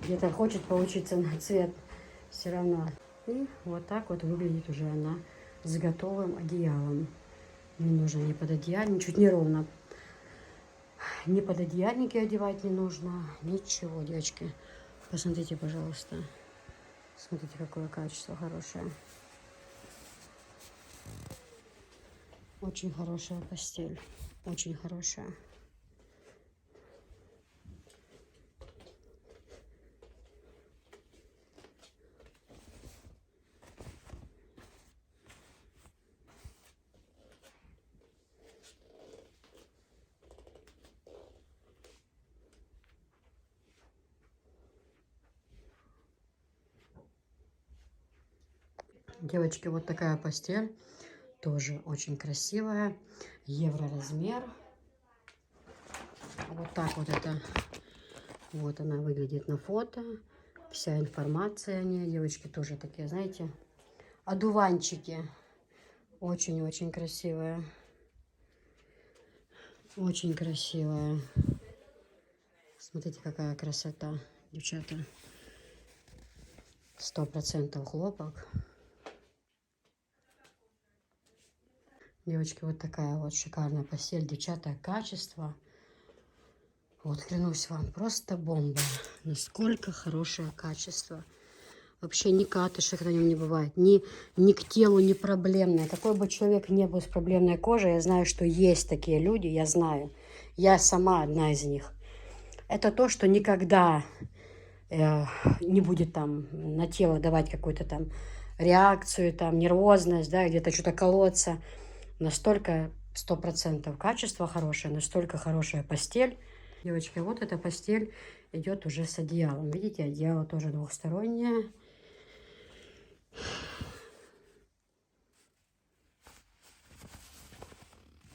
Где-то хочет поучиться на цвет. Все равно. И вот так вот выглядит уже она с готовым одеялом. Не нужно ни пододеяльник, чуть не ровно. Ни пододеяльники одевать не нужно. Ничего, девочки. Посмотрите, пожалуйста. Смотрите, какое качество хорошее. Очень хорошая постель. Очень хорошая. Девочки, вот такая постель. Тоже очень красивая. Евро размер. Вот так вот это. Вот она выглядит на фото. Вся информация о ней. Девочки тоже такие, знаете, одуванчики. Очень-очень красивая. Очень красивая. Смотрите, какая красота, девчата. 100% хлопок. Девочки, вот такая вот шикарная постель. Девчата, качество. Вот, клянусь вам, просто бомба. Насколько хорошее качество. Вообще ни катышек на нем не бывает. Ни к телу, ни проблемное. Какой бы человек ни был с проблемной кожей, я знаю, что есть такие люди, я знаю. Я сама одна из них. Это то, что никогда не будет там на тело давать какую-то там реакцию, там нервозность, да, где-то что-то колоться. Настолько 100% качество хорошее, настолько хорошая постель. Девочки, вот эта постель идет уже с одеялом. Видите, одеяло тоже двухстороннее.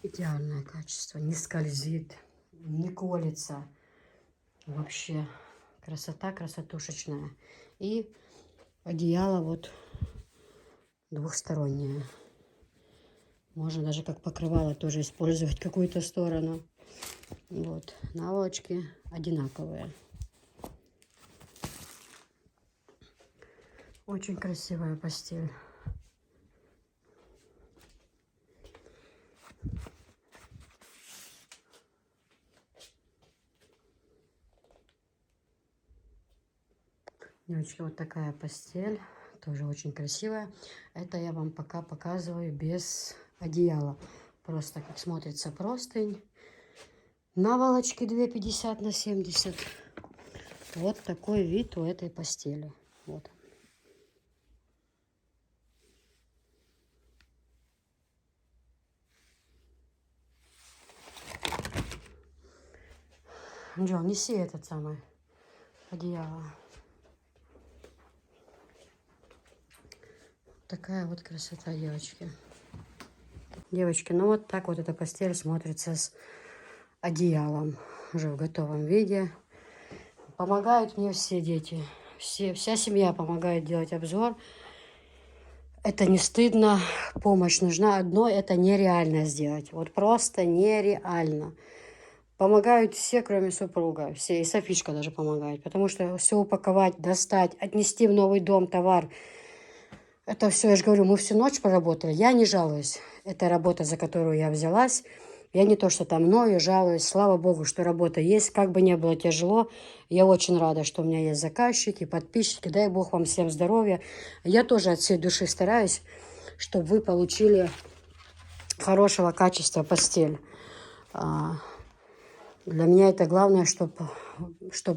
Идеальное качество. Не скользит, не колется. Вообще красота красотушечная. И одеяло вот двухстороннее. Можно даже как покрывало тоже использовать какую-то сторону. Вот, наволочки одинаковые. Очень красивая постель. Девочки, вот такая постель. Тоже очень красивая. Это я вам пока показываю без одеяла. Просто как смотрится простынь. Наволочки 2,50 на 70. Вот такой вид у этой постели. Вот. Джон, неси этот самый одеяло. Такая вот красота, девочки. Девочки, ну вот так вот эта постель смотрится с одеялом. Уже в готовом виде. Помогают мне все дети. Вся семья помогает делать обзор. Это не стыдно. Помощь нужна. Одно это нереально сделать. Вот просто нереально. Помогают все, кроме супруга. Все. И Софишка даже помогает. Потому что все упаковать, достать, отнести в новый дом товар. Это все, я же говорю, мы всю ночь поработали. Я не жалуюсь. Это работа, за которую я взялась. Я не то, что там мною жалуюсь. Слава Богу, что работа есть. Как бы ни было тяжело, я очень рада, что у меня есть заказчики, подписчики. Дай Бог вам всем здоровья. Я тоже от всей души стараюсь, чтобы вы получили хорошего качества постель. Для меня это главное, чтобы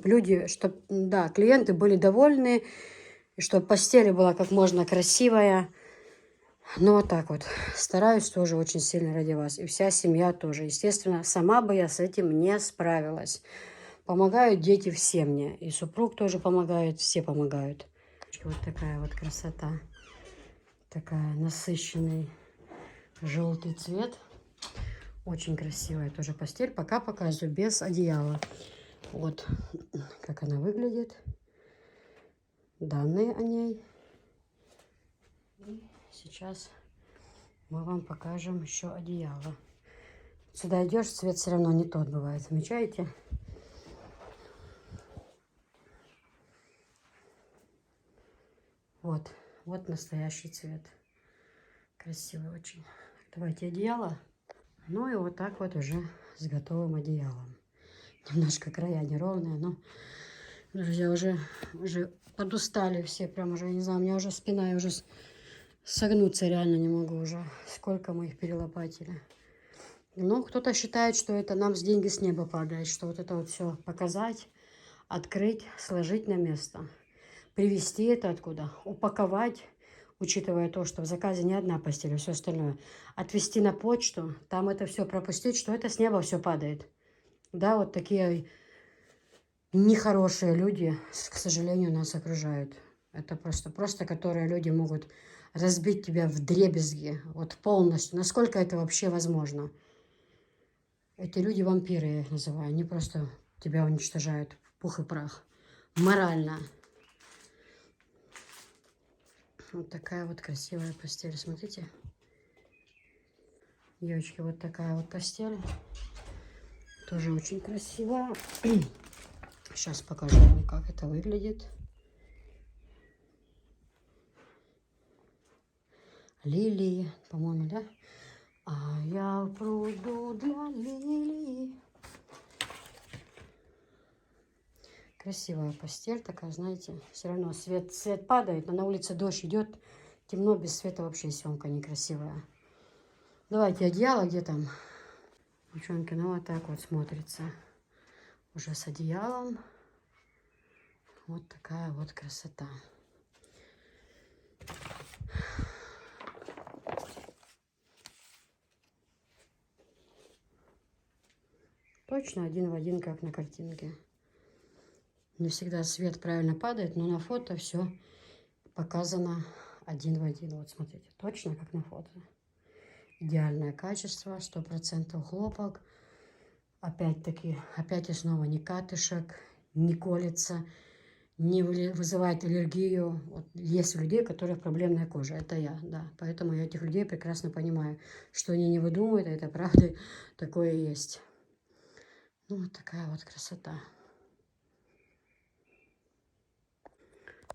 люди, да, клиенты были довольны, и чтобы постель была как можно красивая. Ну, вот так вот. Стараюсь тоже очень сильно ради вас. И вся семья тоже. Естественно, сама бы я с этим не справилась. Помогают дети все мне. И супруг тоже помогает, все помогают. Вот такая вот красота. Такая насыщенный желтый цвет. Очень красивая тоже постель. Пока показываю без одеяла. Вот как она выглядит. Данные о ней. И сейчас мы вам покажем еще одеяло. Сюда идешь, цвет все равно не тот бывает. Замечаете? Вот настоящий цвет. Красивый очень. Давайте одеяло. Ну и вот так вот уже с готовым одеялом. Немножко края неровные, но, друзья, уже подустали все. Прям уже, не знаю, у меня уже спина, я уже Согнуться реально не могу уже. Сколько мы их перелопатили. Ну, кто-то считает, что это нам с деньги с неба падает, что вот это вот все показать, открыть, сложить на место, привезти это откуда, упаковать, учитывая то, что в заказе не одна постель, а все остальное, отвезти на почту, там это все пропустить, что это с неба все падает. Да, вот такие нехорошие люди, к сожалению, нас окружают. Это просто которые люди могут разбить тебя вдребезги, вот полностью. Насколько это вообще возможно? Эти люди вампиры, я их называю. Они просто тебя уничтожают в пух и прах. Морально. Вот такая вот красивая постель. Смотрите. Девочки, вот такая вот постель. Тоже очень красивая. Сейчас покажу вам, как это выглядит. Лилии, по-моему, да? А я в пруду для лилии. Красивая постель такая, знаете. Все равно свет падает, но на улице дождь идет. Темно, без света вообще съемка некрасивая. Давайте одеяло, где там? Девчонки, ну вот так вот смотрится. Уже с одеялом. Вот такая вот красота. Точно один в один, как на картинке. Не всегда свет правильно падает, но на фото все показано один в один. Вот смотрите, точно как на фото. Идеальное качество, 100% хлопок. Опять-таки, опять и снова ни катышек, не колется, не вызывает аллергию. Вот есть людей, у которых проблемная кожа. Это я, да. Поэтому я этих людей прекрасно понимаю, что они не выдумывают, а это правда такое есть. Ну, вот такая вот красота.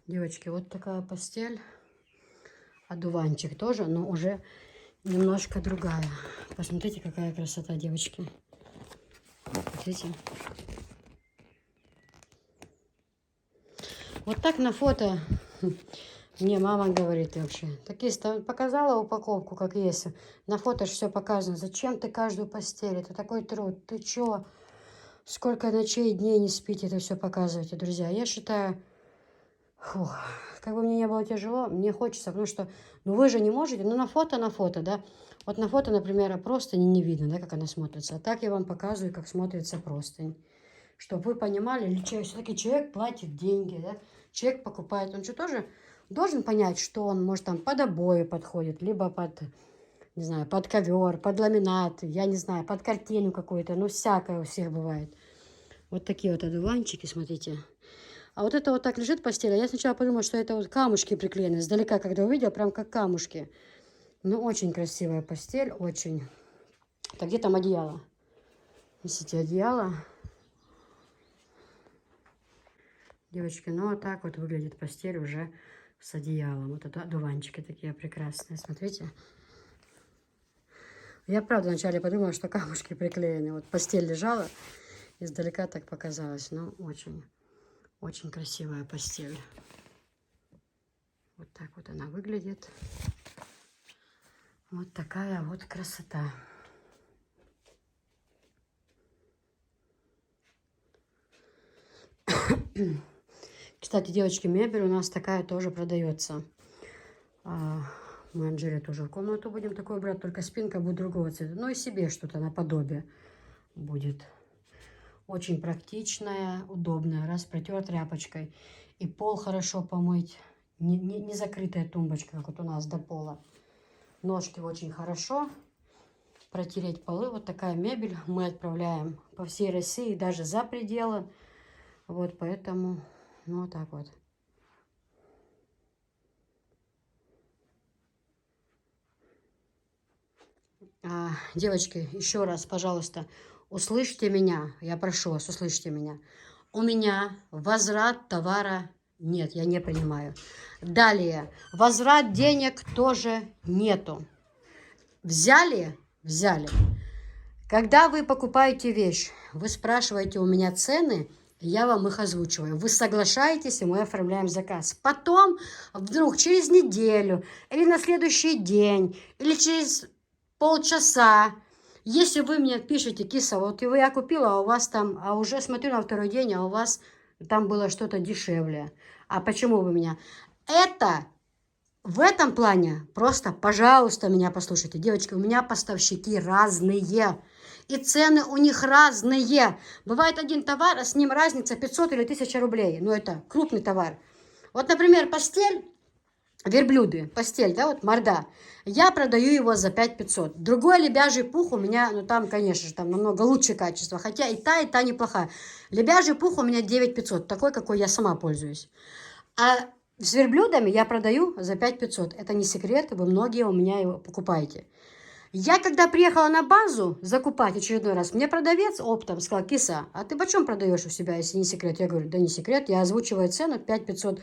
Девочки, вот такая постель. Одуванчик тоже, но уже немножко другая. Посмотрите, какая красота, девочки. Смотрите. Вот так на фото мне мама говорит вообще. Такие показала упаковку, как есть. На фото же все показано. Зачем ты каждую постель? Это такой труд. Ты чё? Сколько ночей и дней не спите, это все показываете, друзья. Я считаю, фух, как бы мне не было тяжело, мне хочется, потому что, ну вы же не можете, ну на фото, да. Вот на фото, например, просто не видно, да, как она смотрится. А так я вам показываю, как смотрится простынь. Чтобы вы понимали, все-таки человек платит деньги, да. Человек покупает, он же тоже должен понять, что он, может, там под обои подходит, либо под, не знаю, под ковер, под ламинат, я не знаю, под картину какую-то, ну всякое у всех бывает. Вот такие вот одуванчики, смотрите. А вот это вот так лежит постель. А я сначала подумала, что это вот камушки приклеены. Издалека, когда увидела, прям как камушки. Ну, очень красивая постель, очень. Так, где там одеяло? Несите одеяло. Девочки, ну вот так вот выглядит постель уже с одеялом. Вот это одуванчики такие прекрасные, смотрите. Я правда вначале подумала, что камушки приклеены. Вот постель лежала, издалека так показалось. Ну, очень, очень красивая постель. Вот так вот она выглядит. Вот такая вот красота. Кстати, девочки, мебель у нас такая тоже продается. Мы Анжеле тоже в комнату будем такой брать, только спинка будет другого цвета. Ну и себе что-то наподобие будет. Очень практичная, удобная. Раз протер тряпочкой. И пол хорошо помыть. Не закрытая тумбочка, как вот у нас до пола. Ножки очень хорошо. Протереть полы. Вот такая мебель мы отправляем по всей России, даже за пределы. Вот поэтому, ну вот так вот. Девочки, еще раз, пожалуйста, услышьте меня. Я прошу вас, услышьте меня. У меня возврат товара нет, я не принимаю. Далее, возврат денег тоже нету. Взяли? Взяли. Когда вы покупаете вещь, вы спрашиваете у меня цены, Я вам их озвучиваю. Вы соглашаетесь, и мы оформляем заказ. Потом, вдруг, через неделю, или на следующий день, или через полчаса, если вы мне пишете, Киса, вот я купила, а у вас там, а уже смотрю на второй день, а у вас там было что-то дешевле. А почему вы меня? Это в этом плане просто, пожалуйста, меня послушайте. Девочки, у меня поставщики разные. И цены у них разные. Бывает один товар, а с ним разница 500 или 1000 рублей. Ну, это крупный товар. Вот, например, постель, верблюды, постель, да, вот морда. Я продаю его за 5500. Другой лебяжий пух у меня, ну, там, конечно же, там намного лучше качество. Хотя и та неплохая. Лебяжий пух у меня 9500. Такой, какой я сама пользуюсь. А с верблюдами я продаю за 5500. Это не секрет, вы многие у меня его покупаете. Я когда приехала на базу закупать очередной раз, мне продавец оптом сказал: Киса, а ты почем продаешь у себя, если не секрет? Я говорю: да не секрет, я озвучиваю цену 5500.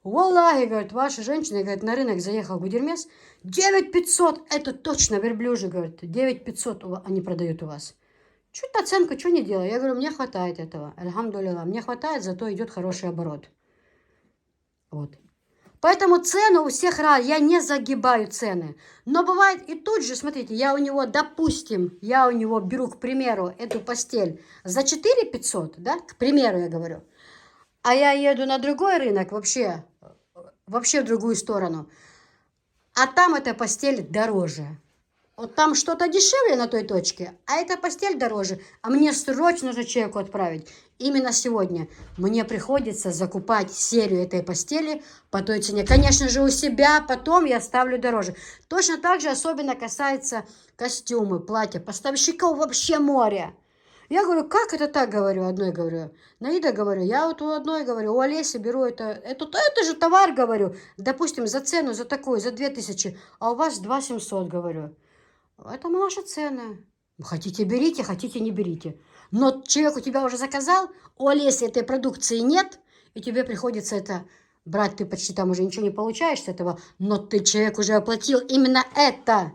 Валлахи, говорит, ваша женщина, говорит, на рынок заехал Гудермес, 9500, это точно верблюжий, говорит, 9500 они продают у вас. Чуть оценку, что не делаю? Я говорю, мне хватает этого, альхамдулилла, мне хватает, зато идет хороший оборот. Вот. Поэтому цены у всех разные, я не загибаю цены. Но бывает и тут же, смотрите, я у него, допустим, беру, к примеру, эту постель за 4500, да, к примеру я говорю, а я еду на другой рынок, вообще в другую сторону, а там эта постель дороже. Вот там что-то дешевле на той точке, а эта постель дороже, а мне срочно нужно человеку отправить. Именно сегодня мне приходится закупать серию этой постели по той цене. Конечно же, у себя потом я ставлю дороже. Точно так же особенно касается костюмы, платья. Поставщиков вообще море. Я говорю, как это так, говорю, одной говорю. Наида, говорю, я вот у одной говорю, у Олеси беру это же товар, говорю, допустим, за цену, за такую, за 2000, а у вас 2700, говорю. Это наши цены. Хотите, берите, хотите, не берите. Но человек у тебя уже заказал, у Олеси этой продукции нет, и тебе приходится это брать. Ты почти там уже ничего не получаешь с этого, но человек уже оплатил именно это.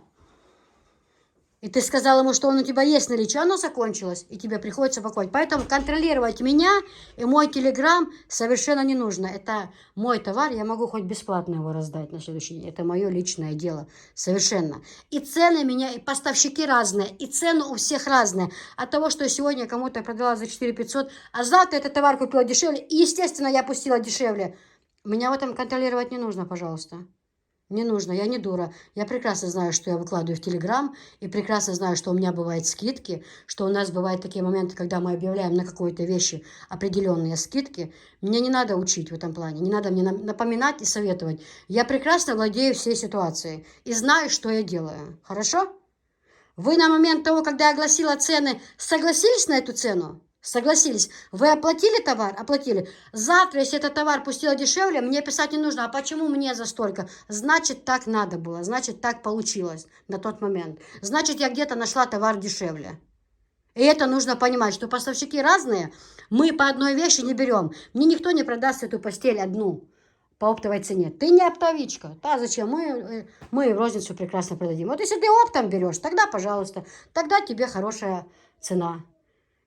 И ты сказал ему, что он у тебя есть наличие, оно закончилось, и тебе приходится покупать. Поэтому контролировать меня и мой телеграм совершенно не нужно. Это мой товар, я могу хоть бесплатно его раздать на следующий день. Это мое личное дело, совершенно. И цены меня, и поставщики разные, и цены у всех разные. От того, что я сегодня кому-то продала за 4500, а завтра этот товар купила дешевле, и, естественно, я пустила дешевле. Меня в этом контролировать не нужно, пожалуйста. Не нужно, я не дура. Я прекрасно знаю, что я выкладываю в Телеграм, и прекрасно знаю, что у меня бывают скидки, что у нас бывают такие моменты, когда мы объявляем на какой-то вещи определенные скидки. Мне не надо учить в этом плане, не надо мне напоминать и советовать. Я прекрасно владею всей ситуацией и знаю, что я делаю. Хорошо? Вы на момент того, когда я огласила цены, согласились на эту цену? Согласились. Вы оплатили товар? Оплатили. Завтра, если этот товар пустила дешевле, мне писать не нужно. А почему мне за столько? Значит, так надо было. Значит, так получилось на тот момент. Значит, я где-то нашла товар дешевле. И это нужно понимать, что поставщики разные. Мы по одной вещи не берем. Мне никто не продаст эту постель одну по оптовой цене. Ты не оптовичка. Да, зачем? Мы в розницу прекрасно продадим. Вот если ты оптом берешь, тогда, пожалуйста, тогда тебе хорошая цена.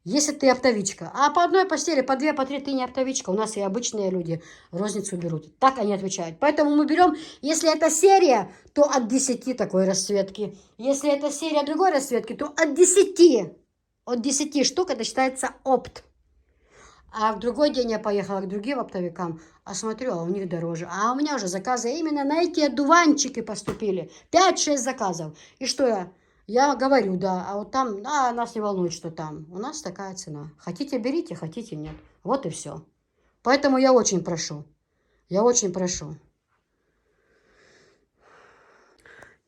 Если ты оптовичка. А по одной постели, по 2, по 3 ты не оптовичка. У нас и обычные люди в розницу берут. Так они отвечают. Поэтому мы берем, если это серия, то от 10 такой расцветки. Если это серия другой расцветки, то от 10. От 10 штук это считается опт. А в другой день я поехала к другим оптовикам, а смотрю, а у них дороже. А у меня уже заказы именно на эти одуванчики поступили. 5-6 заказов. И что я? Я говорю, да, а вот там, да, нас не волнует, что там. У нас такая цена. Хотите, берите, хотите, нет. Вот и все. Поэтому я очень прошу.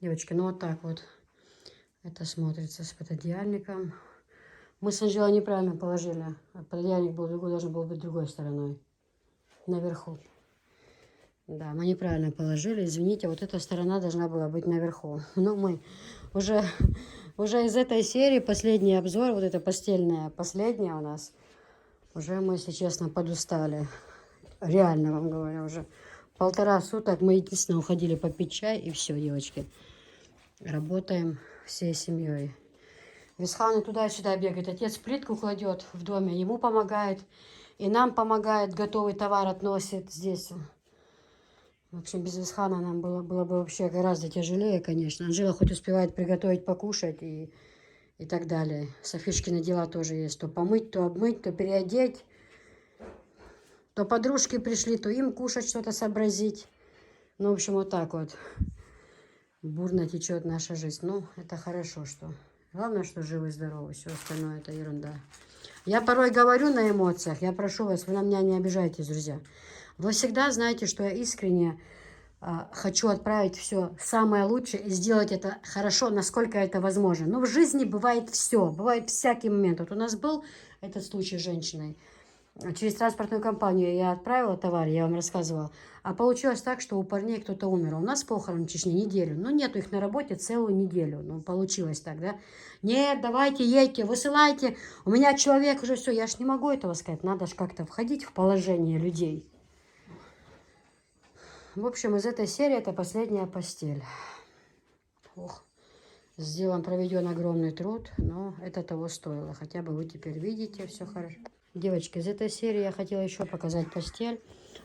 Девочки, ну вот так вот это смотрится с пододеяльником. Мы с Анжелой неправильно положили. Пододеяльник должен был быть другой стороной. Наверху. Да, мы неправильно положили. Извините, вот эта сторона должна была быть наверху. Но мы уже из этой серии последний обзор, вот это постельная последняя у нас, уже мы, если честно, подустали. Реально вам говорю, уже 1,5 суток мы единственно уходили попить чай, и все, девочки. Работаем всей семьей. Висхан туда-сюда бегает. Отец плитку кладет в доме, ему помогает. И нам помогает, готовый товар относит здесь. В общем, без Висхана нам было бы вообще гораздо тяжелее, конечно. Анжела хоть успевает приготовить, покушать и так далее. Софишкины дела тоже есть. То помыть, то обмыть, то переодеть. То подружки пришли, то им кушать что-то сообразить. Ну, в общем, вот так вот бурно течет наша жизнь. Ну, это хорошо, что. Главное, что живы и здоровы. Все остальное это ерунда. Я порой говорю на эмоциях. Я прошу вас, вы на меня не обижайтесь, друзья. Вы всегда знаете, что я искренне хочу отправить все самое лучшее и сделать это хорошо, насколько это возможно. Но в жизни бывает все, бывает всякий момент. Вот у нас был этот случай с женщиной. Через транспортную компанию я отправила товар, я вам рассказывала. А получилось так, что у парней кто-то умер. У нас похорон в Чечне неделю. Ну, нету их на работе целую неделю. Ну, получилось так, да? Нет, давайте, едьте, высылайте. У меня человек уже все. Я ж не могу этого сказать. Надо ж как-то входить в положение людей. В общем, из этой серии это последняя постель. Ох, сделан, проведен огромный труд, но это того стоило. Хотя бы вы теперь видите, все хорошо. Девочки, из этой серии я хотела еще показать постель.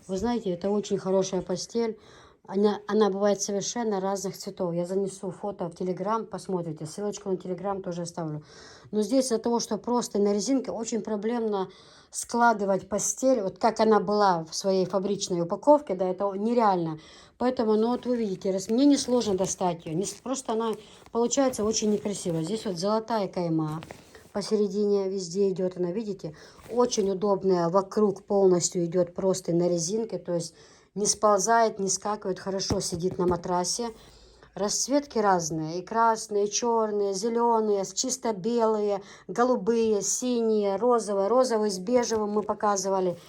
Вы знаете, это очень хорошая постель. Она бывает совершенно разных цветов. Я занесу фото в Телеграм, посмотрите. Ссылочку на Телеграм тоже оставлю. Но здесь из-за того, что просто на резинке, очень проблемно складывать постель. Вот как она была в своей фабричной упаковке, да, это нереально. Поэтому, ну вот вы видите, мне несложно достать ее. Просто она получается очень некрасивая. Здесь вот золотая кайма. Посередине везде идет она, видите? Очень удобная, вокруг полностью идет просто на резинке, то есть не сползает, не скакивает, хорошо сидит на матрасе. Расцветки разные, и красные, и черные, зеленые, чисто белые, голубые, синие, розовые. Розовый с бежевым мы показывали.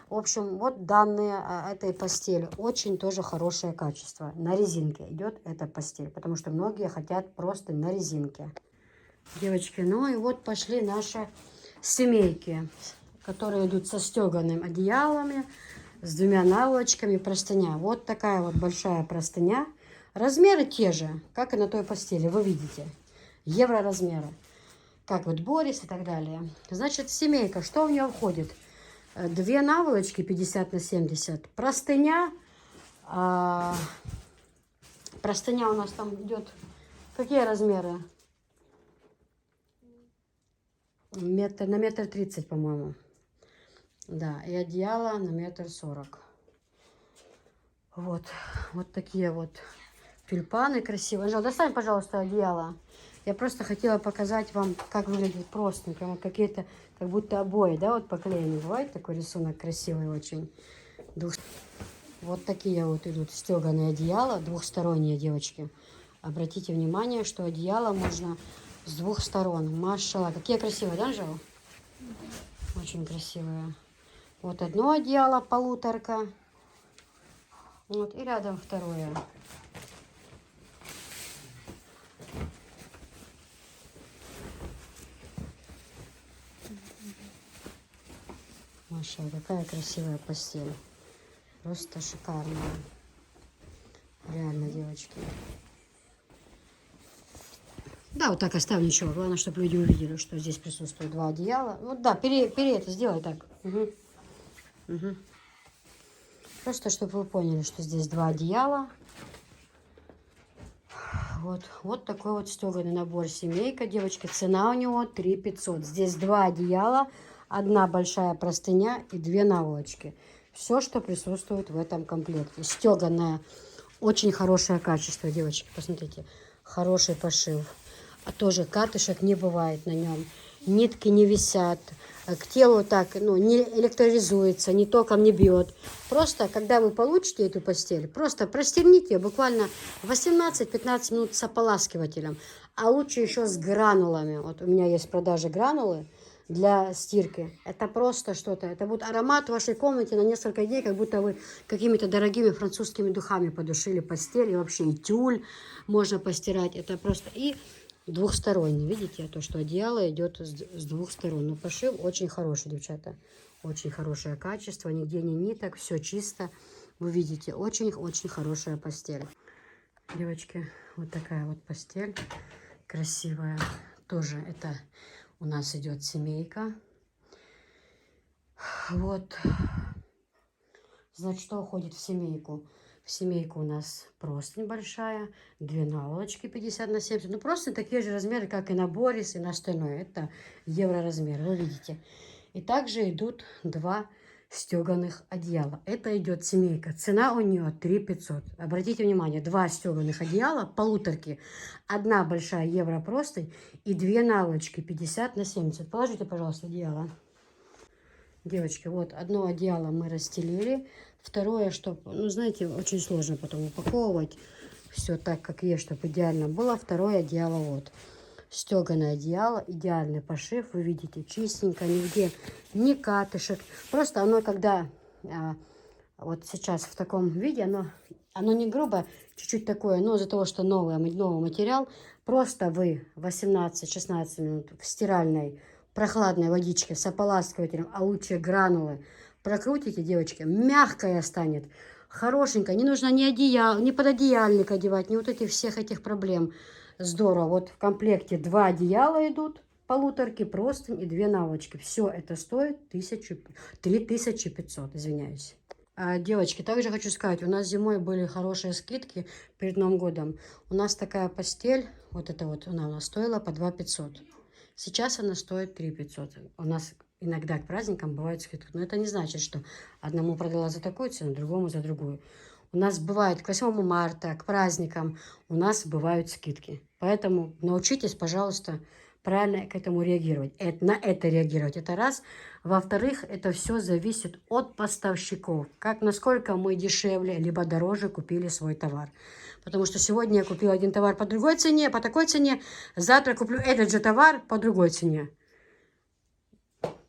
В общем, вот данные этой постели. Очень тоже хорошее качество. На резинке идет эта постель, потому что многие хотят просто на резинке. Девочки, ну и вот пошли наши семейки, которые идут со стеганым одеялами, с двумя наволочками, простыня. Вот такая вот большая простыня. Размеры те же, как и на той постели, вы видите. Евро размеры. Как вот Борис и так далее. Значит, семейка, что в нее входит? Две наволочки 50 на 70. Простыня. Простыня у нас там идет. Какие размеры? На метр 30, по-моему. Да, и одеяло на метр 40. Вот такие вот тюльпаны красивые. Жал, достань, пожалуйста, одеяло. Я просто хотела показать вам, как выглядит простенько. Вот какие-то, как будто обои, да, вот поклеены. Бывает такой рисунок красивый очень. Вот такие вот идут стеганые одеяла, двухсторонние, девочки. Обратите внимание, что одеяло можно с двух сторон. Машалла. Какие красивые, да, Жал? Очень красивые. Вот одно одеяло, полуторка. Вот, и рядом второе. Маша, какая красивая постель. Просто шикарная. Реально, девочки. Да, вот так оставлю, ничего. Главное, чтобы люди увидели, что здесь присутствует два одеяла. Вот да, это сделай так. Угу. Просто, чтобы вы поняли, что здесь два одеяла. Вот такой вот стеганый набор семейка, девочки. Цена у него 3500. Здесь два одеяла, одна большая простыня и две наволочки. Все, что присутствует в этом комплекте. Стеганое, очень хорошее качество, девочки. Посмотрите, хороший пошив. А тоже катышек не бывает на нем. Нитки не висят. К телу так, не электризуется, ни током не бьет. Просто, когда вы получите эту постель, просто простерните ее буквально 18-15 минут с ополаскивателем. А лучше еще с гранулами. Вот у меня есть в продаже гранулы для стирки. Это просто что-то. Это будет аромат в вашей комнате на несколько дней, как будто вы какими-то дорогими французскими духами подушили постель. И вообще и тюль можно постирать. Это просто... И двухсторонний. Видите, то, что одеяло идет с двух сторон. Но пошив очень хороший, девчата. Очень хорошее качество. Нигде не ниток. Все чисто. Вы видите, очень-очень хорошая постель. Девочки, вот такая вот постель. Красивая. Тоже это у нас идет семейка. Вот. Значит, что уходит в семейку? В семейку у нас простынь большая, 2 наволочки 50 на 70. Ну, просто такие же размеры, как и на Борис, и на остальное. Это евроразмер, вы видите. И также идут 2 стеганых одеяла. Это идет семейка. Цена у нее 3500. Обратите внимание, 2 стеганых одеяла, полуторки, 1 большая европростынь и 2 наволочки 50 на 70. Положите, пожалуйста, одеяло. Девочки, вот одно одеяло мы расстелили. Второе, чтобы, ну, знаете, очень сложно потом упаковывать все так, как есть, чтобы идеально было. Второе одеяло вот. Стеганое одеяло, идеальный пошив. Вы видите, чистенько, нигде ни катышек. Просто оно, когда вот сейчас в таком виде, оно не грубо, чуть-чуть такое, но из-за того, что новый материал, просто вы 18-16 минут в стиральной прохладной водичке с ополаскивателем, а лучше гранулы, прокрутите, девочки, мягкая станет, хорошенькая. Не нужно ни одеял, ни пододеяльник одевать, ни вот этих всех этих проблем. Здорово. Вот в комплекте 2 одеяла идут, полуторки, простынь и 2 наволочки. Все это стоит 3500, извиняюсь. Девочки, также хочу сказать, у нас зимой были хорошие скидки перед Новым годом. У нас такая постель, вот эта вот, она у нас стоила по 2500. Сейчас она стоит 3500. У нас иногда к праздникам бывает скидка. Но это не значит, что одному продала за такую цену, другому за другую. У нас бывает к 8 марта, к праздникам у нас бывают скидки. Поэтому научитесь, пожалуйста, правильно к этому реагировать. На это реагировать. Это раз. Во-вторых, это все зависит от поставщиков. Насколько мы дешевле, либо дороже купили свой товар. Потому что сегодня я купила один товар по другой цене, по такой цене. Завтра куплю этот же товар по другой цене.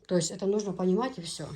То есть это нужно понимать и все.